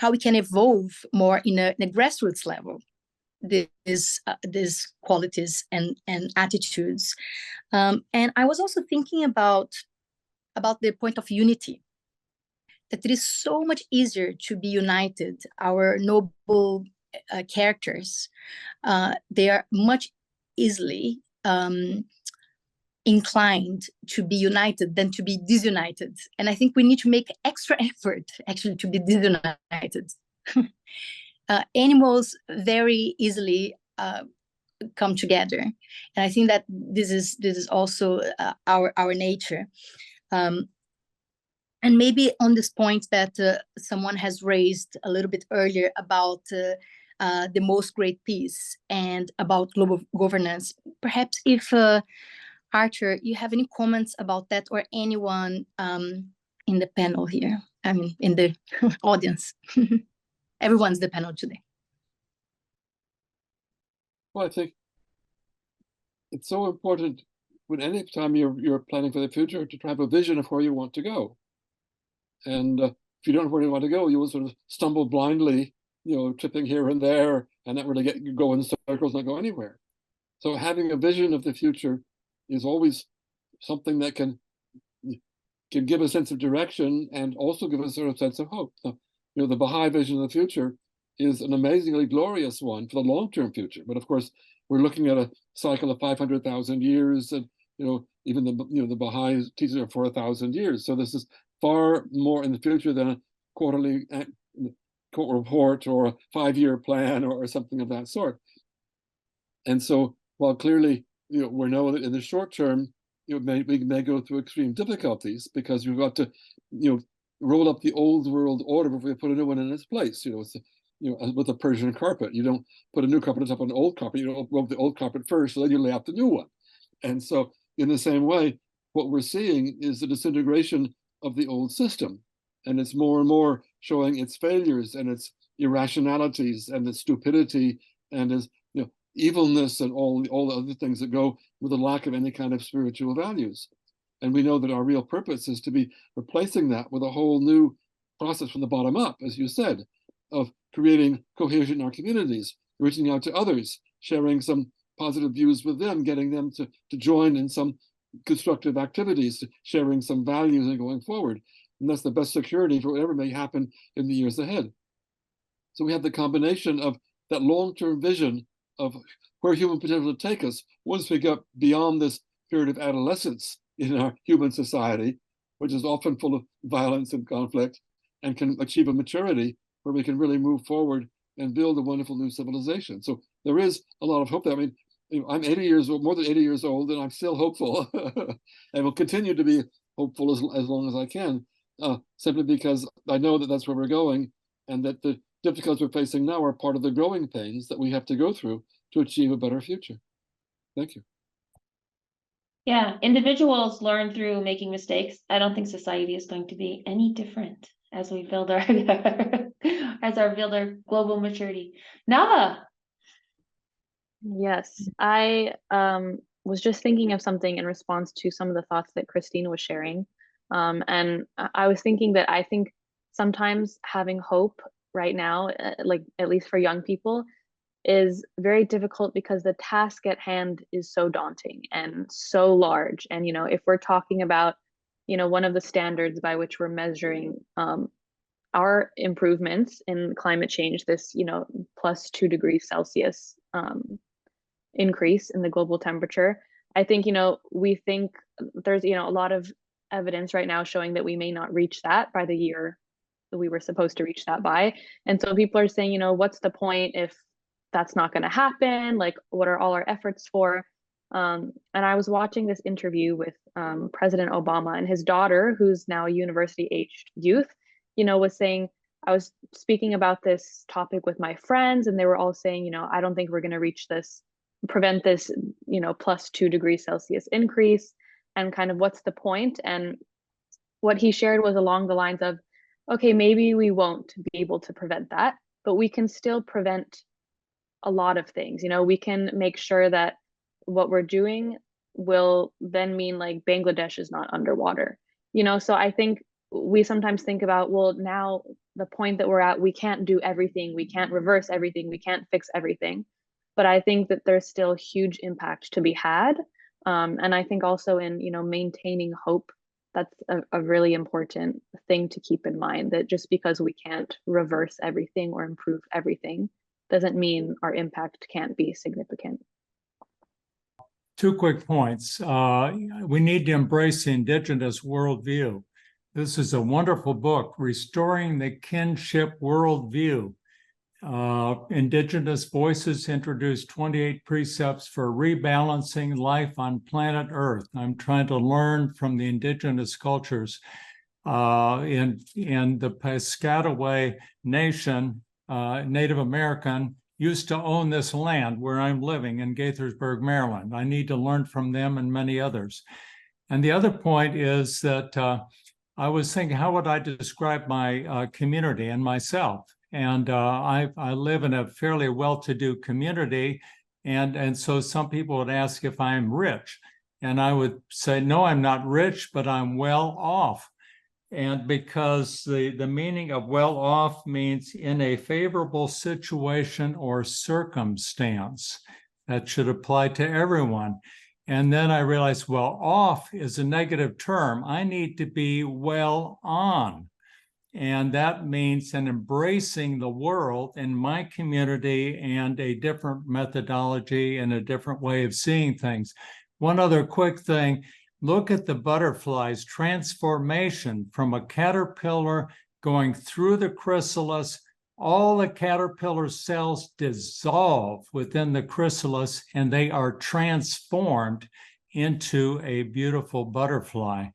evolve more in a grassroots level these qualities and attitudes. And I was also thinking about the point of unity, that it is so much easier to be united. Our noble characters, they are much easily inclined to be united than to be disunited. And I think we need to make extra effort actually to be disunited. Animals very easily come together. And I think that this is also our nature. And maybe on this point that someone has raised a little bit earlier about the most great peace and about global governance, perhaps if Arthur, you have any comments about that, or anyone in the panel here, I mean, in the audience. Everyone's the panel today. Well, I think it's so important when any time you're planning for the future to have a vision of where you want to go. And if you don't know where you want to go, you will sort of stumble blindly, tripping here and there, and not really go in circles, not go anywhere. So having a vision of the future is always something that can give a sense of direction and also give a sort of sense of hope. So, the Baha'i vision of the future is an amazingly glorious one for the long-term future. But of course, we're looking at a cycle of 500,000 years, and even the Baha'i teachings are 4,000 years. So this is far more in the future than a quarterly court report or a 5-year plan or something of that sort. And so, while clearly we know that in the short term, we may go through extreme difficulties because we've got to roll up the old world order before we put a new one in its place. It's with a Persian carpet, you don't put a new carpet on top of an old carpet. You don't roll the old carpet first, so then you lay out the new one. And so, in the same way, what we're seeing is the disintegration of the old system, and it's more and more showing its failures and its irrationalities and its stupidity and its evilness and all the other things that go with a lack of any kind of spiritual values. And we know that our real purpose is to be replacing that with a whole new process from the bottom up, as you said, of creating cohesion in our communities, reaching out to others, sharing some positive views with them, getting them to join in some constructive activities, sharing some values and going forward. And that's the best security for whatever may happen in the years ahead. So we have the combination of that long-term vision of where human potential will take us once we get beyond this period of adolescence in our human society, which is often full of violence and conflict, and can achieve a maturity where we can really move forward and build a wonderful new civilization. So there is a lot of hope there. I mean, I'm 80 years old, more than 80 years old, and I'm still hopeful and will continue to be hopeful as long as I can, simply because I know that that's where we're going, and that the difficulties we're facing now are part of the growing pains that we have to go through to achieve a better future. Thank you. Yeah, individuals learn through making mistakes. I don't think society is going to be any different as we build our build our global maturity. Nava. Yes, I was just thinking of something in response to some of the thoughts that Christine was sharing. And I was thinking that I think sometimes having hope right now, like at least for young people, is very difficult because the task at hand is so daunting and so large. And, if we're talking about, one of the standards by which we're measuring our improvements in climate change, this, plus 2 degrees Celsius increase in the global temperature, I think, we think there's, a lot of evidence right now showing that we may not reach that by the year that we were supposed to reach that by. And so people are saying, what's the point if that's not going to happen? Like, what are all our efforts for? And I was watching this interview with President Obama, and his daughter, who's now a university-aged youth, was saying, I was speaking about this topic with my friends, and they were all saying, I don't think we're going to prevent this, plus 2 degrees Celsius increase, and kind of what's the point? And what he shared was along the lines of, okay, maybe we won't be able to prevent that, but we can still prevent a lot of things. We can make sure that what we're doing will then mean like Bangladesh is not underwater, so I think we sometimes think about, well, now the point that we're at, we can't do everything, we can't reverse everything, we can't fix everything, but I think that there's still huge impact to be had. And I think also in, maintaining hope, that's a really important thing to keep in mind, that just because we can't reverse everything or improve everything doesn't mean our impact can't be significant. 2 quick points. We need to embrace the indigenous worldview. This is a wonderful book, Restoring the Kinship Worldview. Indigenous Voices introduced 28 precepts for rebalancing life on planet Earth. I'm trying to learn from the indigenous cultures in the Piscataway Nation, Native American, used to own this land where I'm living in Gaithersburg, Maryland. I need to learn from them and many others. And the other point is that I was thinking, how would I describe my community and myself? And I live in a fairly well-to-do community. And so some people would ask if I'm rich. And I would say, no, I'm not rich, but I'm well off. And because the meaning of well off means in a favorable situation or circumstance. That should apply to everyone. And then I realized, well, off is a negative term. I need to be well on. And that means an embracing the world in my community and a different methodology and a different way of seeing things. One other quick thing, look at the butterfly's transformation from a caterpillar going through the chrysalis. All the caterpillar cells dissolve within the chrysalis and they are transformed into a beautiful butterfly.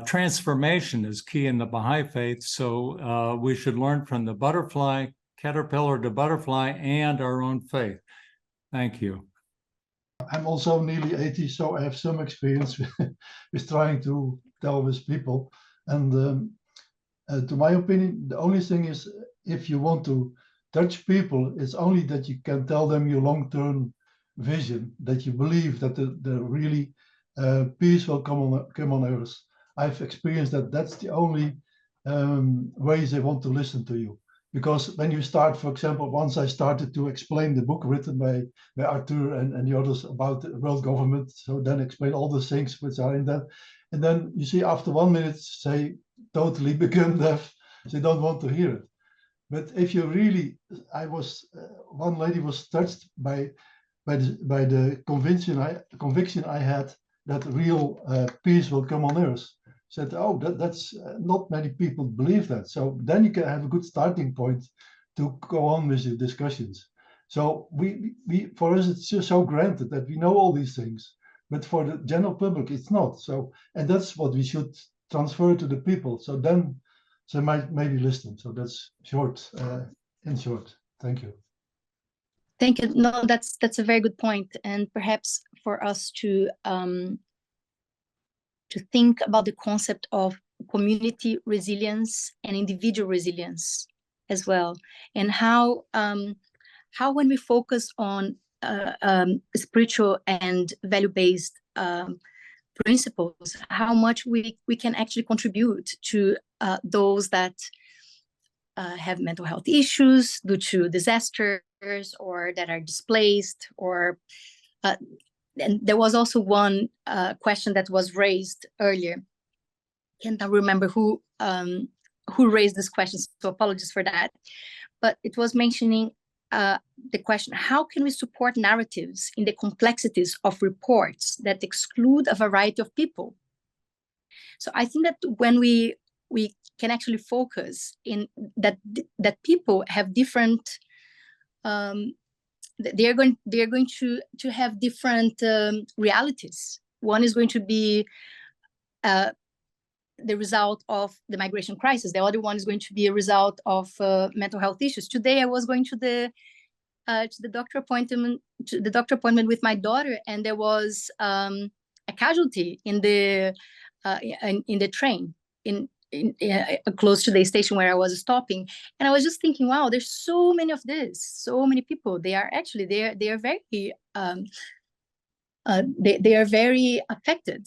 Transformation is key in the Baha'i faith, so we should learn from the butterfly, caterpillar to butterfly, and our own faith. Thank you. I'm also nearly 80, so I have some experience with trying to tell with people. And to my opinion, the only thing is, if you want to touch people, it's only that you can tell them your long-term vision, that you believe that the really peace will come on earth. I've experienced that that's the only ways they want to listen to you. Because when you start, for example, once I started to explain the book written by Arthur and the others about the world government, so then explain all the things which are in that. And then you see after 1 minute, say totally become deaf, they don't want to hear it. But if you really, one lady was touched by the conviction I had that real peace will come on earth. Said, oh, that's not many people believe that. So then you can have a good starting point to go on with your discussions. So we for us, it's just so granted that we know all these things, but for the general public, it's not. So, and that's what we should transfer to the people. So then they might maybe listen. So that's short, in short. Thank you. Thank you. No, that's a very good point, and perhaps for us to think about the concept of community resilience and individual resilience as well, and how when we focus on spiritual and value-based principles, how much we can actually contribute to those that have mental health issues due to disasters or that are displaced, or and there was also one question that was raised earlier. Can't remember who raised this question, so apologies for that. But it was mentioning the question: how can we support narratives in the complexities of reports that exclude a variety of people? So I think that when we can actually focus in that people have different. They are going to have different realities. One is going to be the result of the migration crisis. The other one is going to be a result of mental health issues. Today, I was going to the doctor appointment with my daughter, and there was a casualty in the train close to the station where I was stopping, and I was just thinking, wow, there's so many of this, so many people. They are actually they are very they are very affected,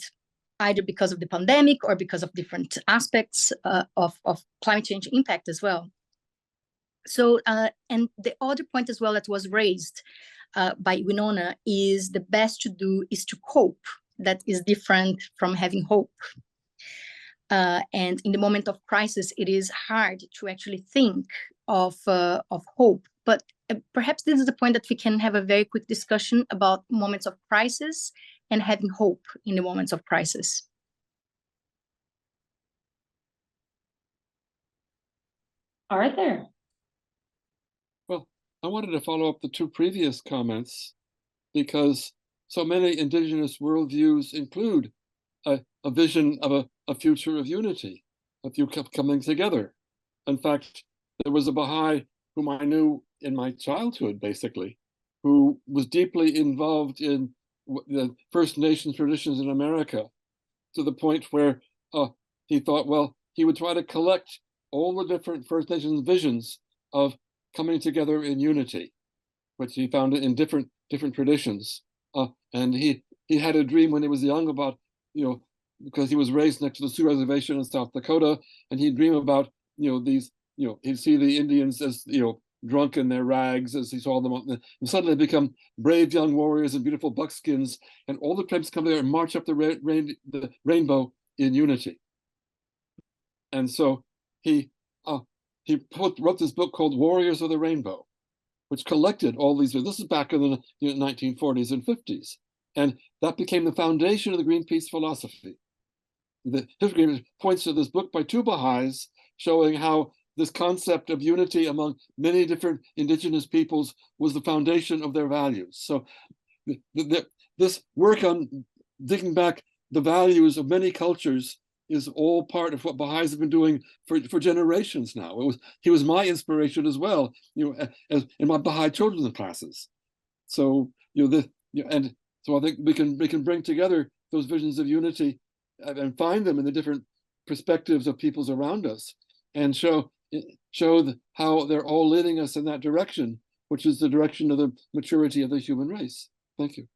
either because of the pandemic or because of different aspects of climate change impact as well. So and the other point as well that was raised by Winona is the best to do is to cope. That is different from having hope. And in the moment of crisis, it is hard to actually think of hope. But perhaps this is the point that we can have a very quick discussion about moments of crisis and having hope in the moments of crisis. Arthur. I wanted to follow up the two previous comments because so many indigenous worldviews include a vision of a future of unity, of you coming together. In fact, there was a Baha'i whom I knew in my childhood, basically, who was deeply involved in the First Nations traditions in America, to the point where he thought, well, he would try to collect all the different First Nations visions of coming together in unity, which he found in different traditions. And he had a dream when he was young about, because he was raised next to the Sioux Reservation in South Dakota, and he'd dream about, these, he'd see the Indians as, drunk in their rags as he saw them, and suddenly become brave young warriors in beautiful buckskins, and all the tribes come there and march up the rainbow in unity. And so he wrote this book called Warriors of the Rainbow, which collected all these. This is back in the 1940s and 50s, and that became the foundation of the Greenpeace philosophy. The history points to this book by two Baha'is showing how this concept of unity among many different indigenous peoples was the foundation of their values. So this work on digging back the values of many cultures is all part of what Baha'is have been doing for generations now. He was my inspiration as well, as in my Baha'i children's classes. So and so I think we can bring together those visions of unity and find them in the different perspectives of peoples around us, and show how they're all leading us in that direction, which is the direction of the maturity of the human race. Thank you.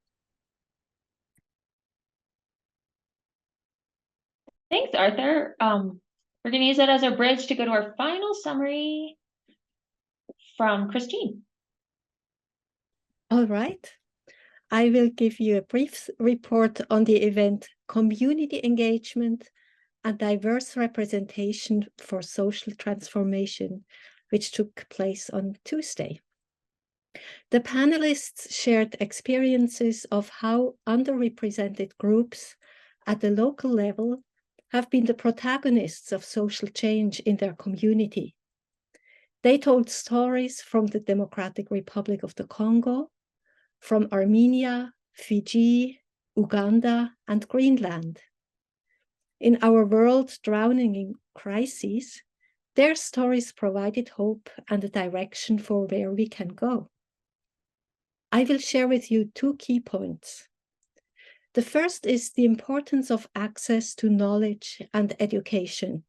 Thanks, Arthur. We're going to use that as a bridge to go to our final summary from Christine. All right. I will give you a brief report on the event Community Engagement and Diverse Representation for Social Transformation, which took place on Tuesday. The panelists shared experiences of how underrepresented groups at the local level have been the protagonists of social change in their community. They told stories from the Democratic Republic of the Congo, from Armenia, Fiji, Uganda, and Greenland. In our world drowning in crises, their stories provided hope and a direction for where we can go. I will share with you two key points. The first is the importance of access to knowledge and education.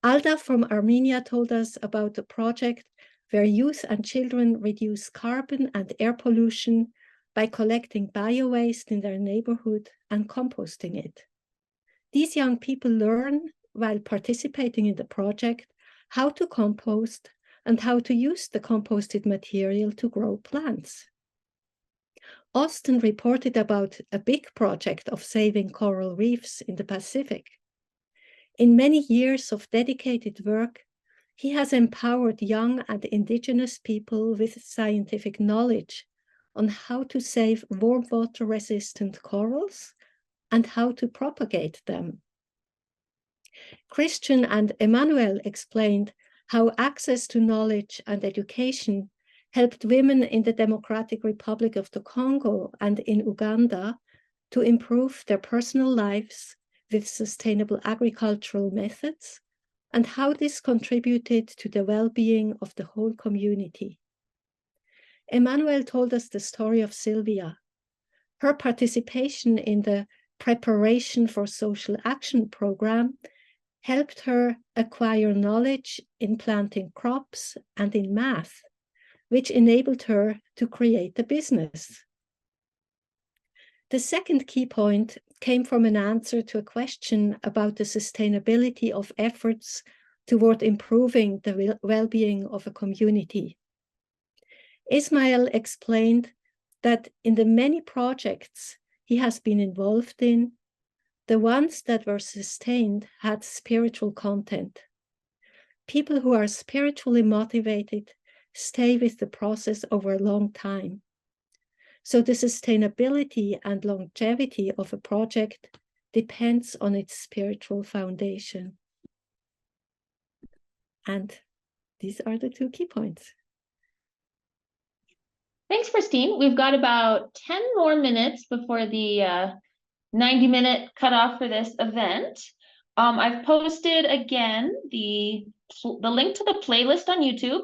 Alda from Armenia told us about a project where youth and children reduce carbon and air pollution by collecting bio-waste in their neighborhood and composting it. These young people learn, while participating in the project, how to compost and how to use the composted material to grow plants. Austin reported about a big project of saving coral reefs in the Pacific. In many years of dedicated work, he has empowered young and indigenous people with scientific knowledge on how to save warm water resistant corals and how to propagate them. Christian and Emmanuel explained how access to knowledge and education helped women in the Democratic Republic of the Congo and in Uganda to improve their personal lives with sustainable agricultural methods, and how this contributed to the well-being of the whole community. Emmanuel told us the story of Sylvia. Her participation in the Preparation for Social Action program helped her acquire knowledge in planting crops and in math, which enabled her to create a business. The second key point came from an answer to a question about the sustainability of efforts toward improving the well-being of a community. Ismail explained that in the many projects he has been involved in, the ones that were sustained had spiritual content. People who are spiritually motivated stay with the process over a long time. So the sustainability and longevity of a project depends on its spiritual foundation. And these are the two key points. Thanks, Christine. We've got about 10 more minutes before the 90-minute cutoff for this event. I've posted again the link to the playlist on YouTube,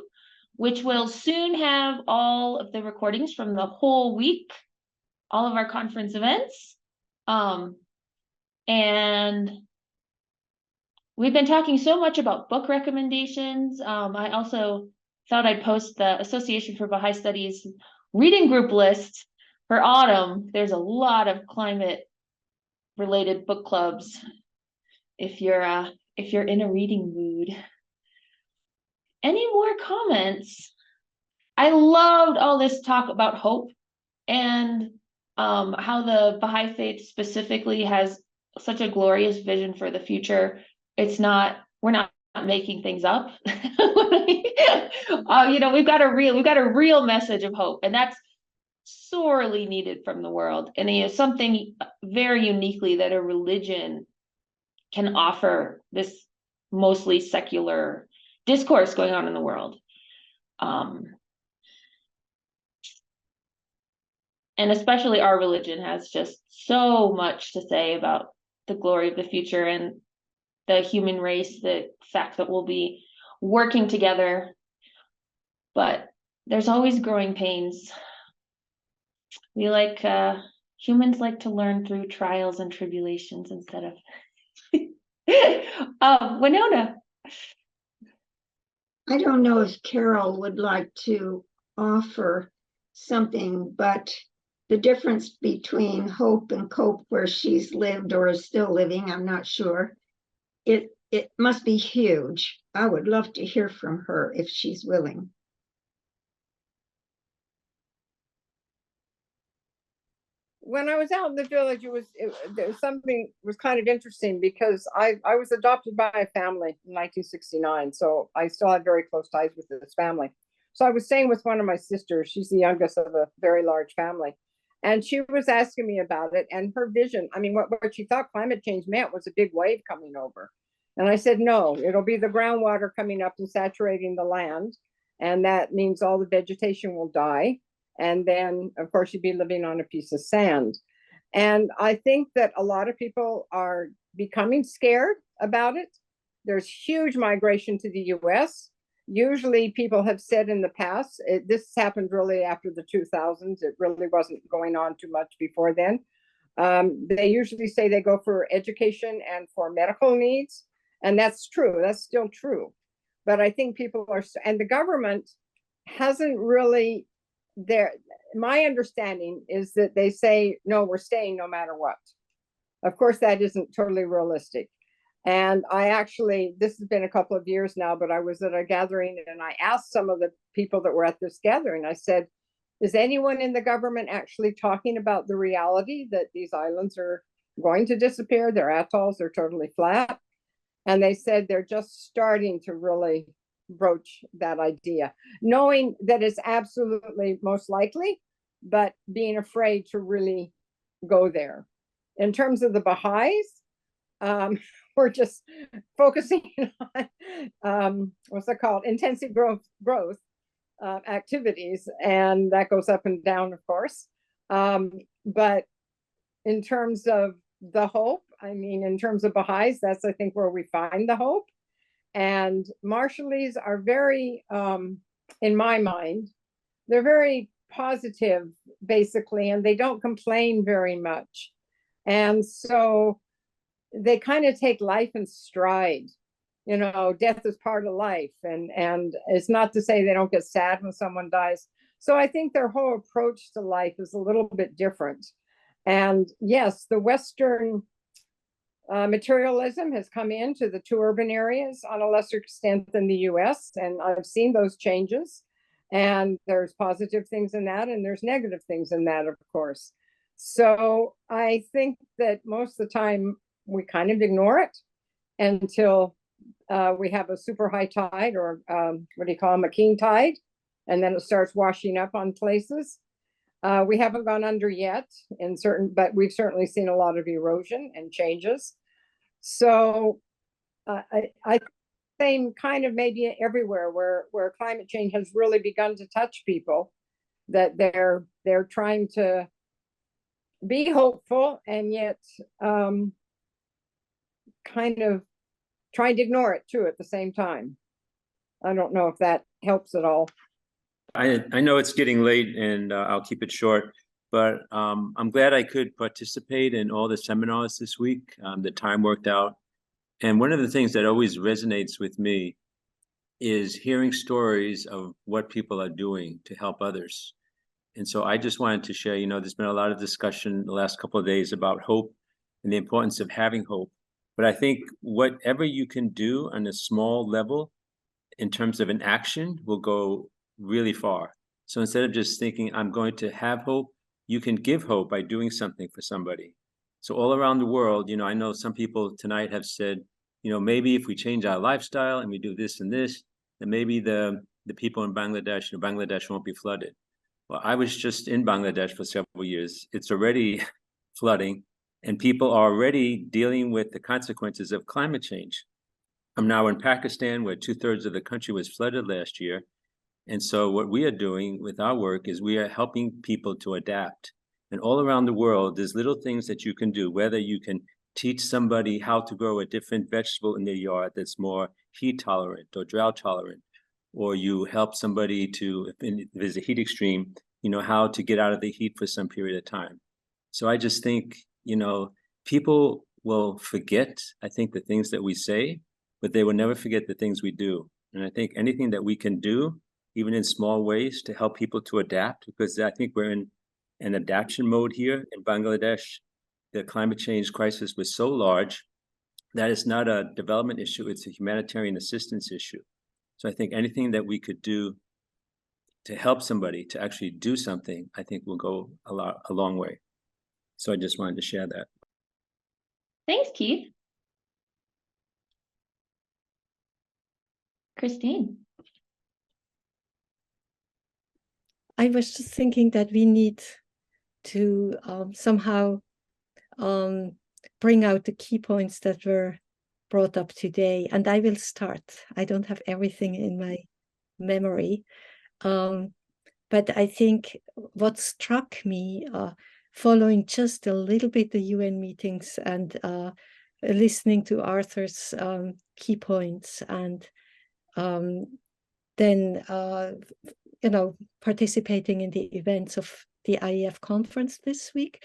which will soon have all of the recordings from the whole week, all of our conference events. And we've been talking so much about book recommendations. I also thought I'd post the Association for Baha'i Studies reading group list for autumn. There's a lot of climate related book clubs if you're in a reading mood. Any more comments? I loved all this talk about hope and how the Baha'i faith specifically has such a glorious vision for the future. We're not making things up. We've got a real message of hope, and that's sorely needed from the world. And something very uniquely that a religion can offer this mostly secular discourse going on in the world. And especially our religion has just so much to say about the glory of the future and the human race, the fact that we'll be working together. But there's always growing pains. Humans like to learn through trials and tribulations instead of Winona. I don't know if Carol would like to offer something, but the difference between hope and cope, where she's lived or is still living, I'm not sure. It must be huge. I would love to hear from her if she's willing. When I was out in the village, there was something was kind of interesting because I was adopted by a family in 1969. So I still had very close ties with this family. So I was staying with one of my sisters. She's the youngest of a very large family. And she was asking me about it and her vision. I mean, what she thought climate change meant was a big wave coming over. And I said, no, it'll be the groundwater coming up and saturating the land. And that means all the vegetation will die. And then, of course, you'd be living on a piece of sand. And I think that a lot of people are becoming scared about it. There's huge migration to the US. Usually people have said in the past, this happened really after the 2000s. It really wasn't going on too much before then. They usually say they go for education and for medical needs. And that's true. That's still true. But I think people are, and the government hasn't really, my understanding is that they say, no, we're staying no matter what. Of course, that isn't totally realistic. And this has been a couple of years now, but I was at a gathering and I asked some of the people that were at this gathering, I said, is anyone in the government actually talking about the reality that these islands are going to disappear? Their atolls are totally flat. And they said they're just starting to really broach that idea, knowing that it's absolutely most likely, but being afraid to really go there. In terms of the Baha'is, we're just focusing on what's that called? Intensive growth activities, and that goes up and down, of course. But in terms of the hope, I mean, in terms of Baha'is, that's, I think, where we find the hope. And Marshallese are very, in my mind, they're very positive, basically, and they don't complain very much. And so they kind of take life in stride. Death is part of life. And it's not to say they don't get sad when someone dies. So I think their whole approach to life is a little bit different. And yes, the Western materialism has come into the two urban areas on a lesser extent than the US. And I've seen those changes. And there's positive things in that, and there's negative things in that, of course. So I think that most of the time we kind of ignore it until we have a super high tide, or what do you call them, a king tide, and then it starts washing up on places. We haven't gone under yet but we've certainly seen a lot of erosion and changes. So I think kind of maybe everywhere where climate change has really begun to touch people, that they're trying to be hopeful and yet kind of trying to ignore it too at the same time. I don't know if that helps at all. I know it's getting late and I'll keep it short, but I'm glad I could participate in all the seminars this week. The time worked out. And one of the things that always resonates with me is hearing stories of what people are doing to help others. And so I just wanted to share, there's been a lot of discussion the last couple of days about hope and the importance of having hope. But I think whatever you can do on a small level in terms of an action will go really far. So instead of just thinking, I'm going to have hope, you can give hope by doing something for somebody. So all around the world, I know some people tonight have said, maybe if we change our lifestyle and we do this and this, then maybe the people in Bangladesh won't be flooded. Well, I was just in Bangladesh for several years. It's already flooding, and people are already dealing with the consequences of climate change. I'm now in Pakistan, where 2/3 of the country was flooded last year. And so what we are doing with our work is we are helping people to adapt. And all around the world, there's little things that you can do, whether you can teach somebody how to grow a different vegetable in their yard that's more heat tolerant or drought tolerant, or you help somebody to, if there's a heat extreme, how to get out of the heat for some period of time. So I just think, people will forget, I think, the things that we say, but they will never forget the things we do. And I think anything that we can do, even in small ways, to help people to adapt, because I think we're in an adaptation mode here in Bangladesh. The climate change crisis was so large that it's not a development issue, it's a humanitarian assistance issue. So I think anything that we could do to help somebody to actually do something, I think will go a long way. So I just wanted to share that. Thanks, Keith. Christine. I was just thinking that we need to somehow bring out the key points that were brought up today, and I will start. I don't have everything in my memory, but I think what struck me following just a little bit the UN meetings and listening to Arthur's key points, and then participating in the events of the IEF conference this week,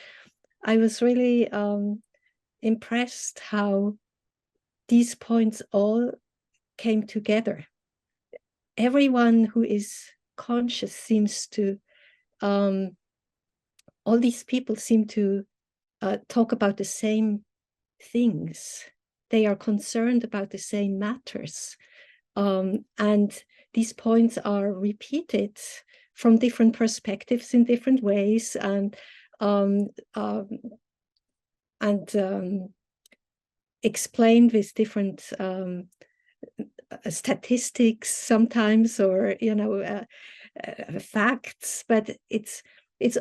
I was really impressed how these points all came together. Everyone who is conscious seems to, all these people seem to talk about the same things. They are concerned about the same matters. And these points are repeated from different perspectives in different ways, and explained with different statistics sometimes, or facts. But it's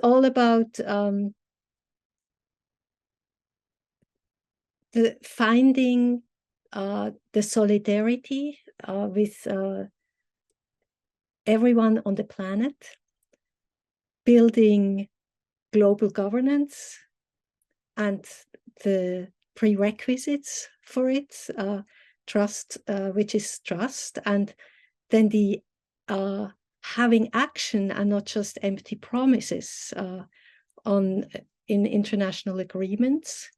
all about the finding the solidarity with everyone on the planet, building global governance and the prerequisites for it, trust, which is trust, and then the having action and not just empty promises in international agreements.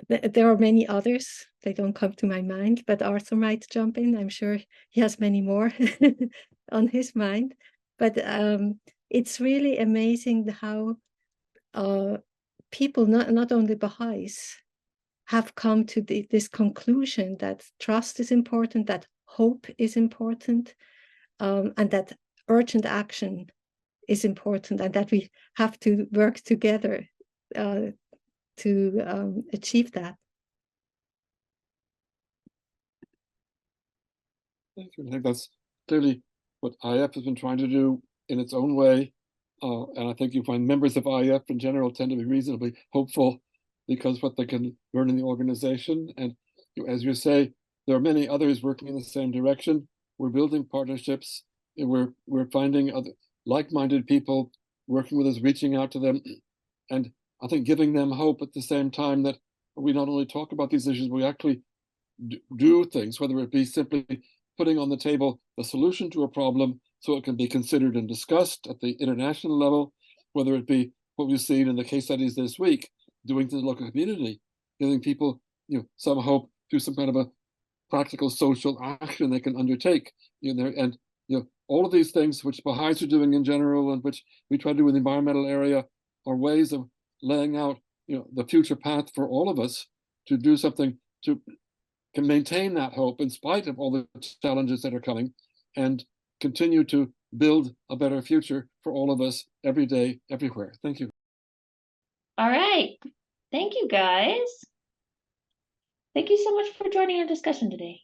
There are many others. They don't come to my mind, but Arthur might jump in. I'm sure he has many more on his mind. But it's really amazing how people, not only Baha'is, have come to this conclusion that trust is important, that hope is important, and that urgent action is important, and that we have to work together to achieve that. I think that's clearly what IEF has been trying to do in its own way. And I think you find members of IEF in general tend to be reasonably hopeful because what they can learn in the organization. And as you say, there are many others working in the same direction. We're building partnerships. And we're finding other like-minded people working with us, reaching out to them, and I think giving them hope at the same time that we not only talk about these issues, we actually do things, whether it be simply putting on the table the solution to a problem so it can be considered and discussed at the international level, whether it be what we've seen in the case studies this week, doing to the local community, giving people some hope through some kind of a practical social action they can undertake. And all of these things which Baha'is are doing in general and which we try to do in the environmental area are ways of laying out the future path for all of us to do something to can maintain that hope in spite of all the challenges that are coming and continue to build a better future for all of us every day, everywhere. Thank you. All right. Thank you, guys. Thank you so much for joining our discussion today.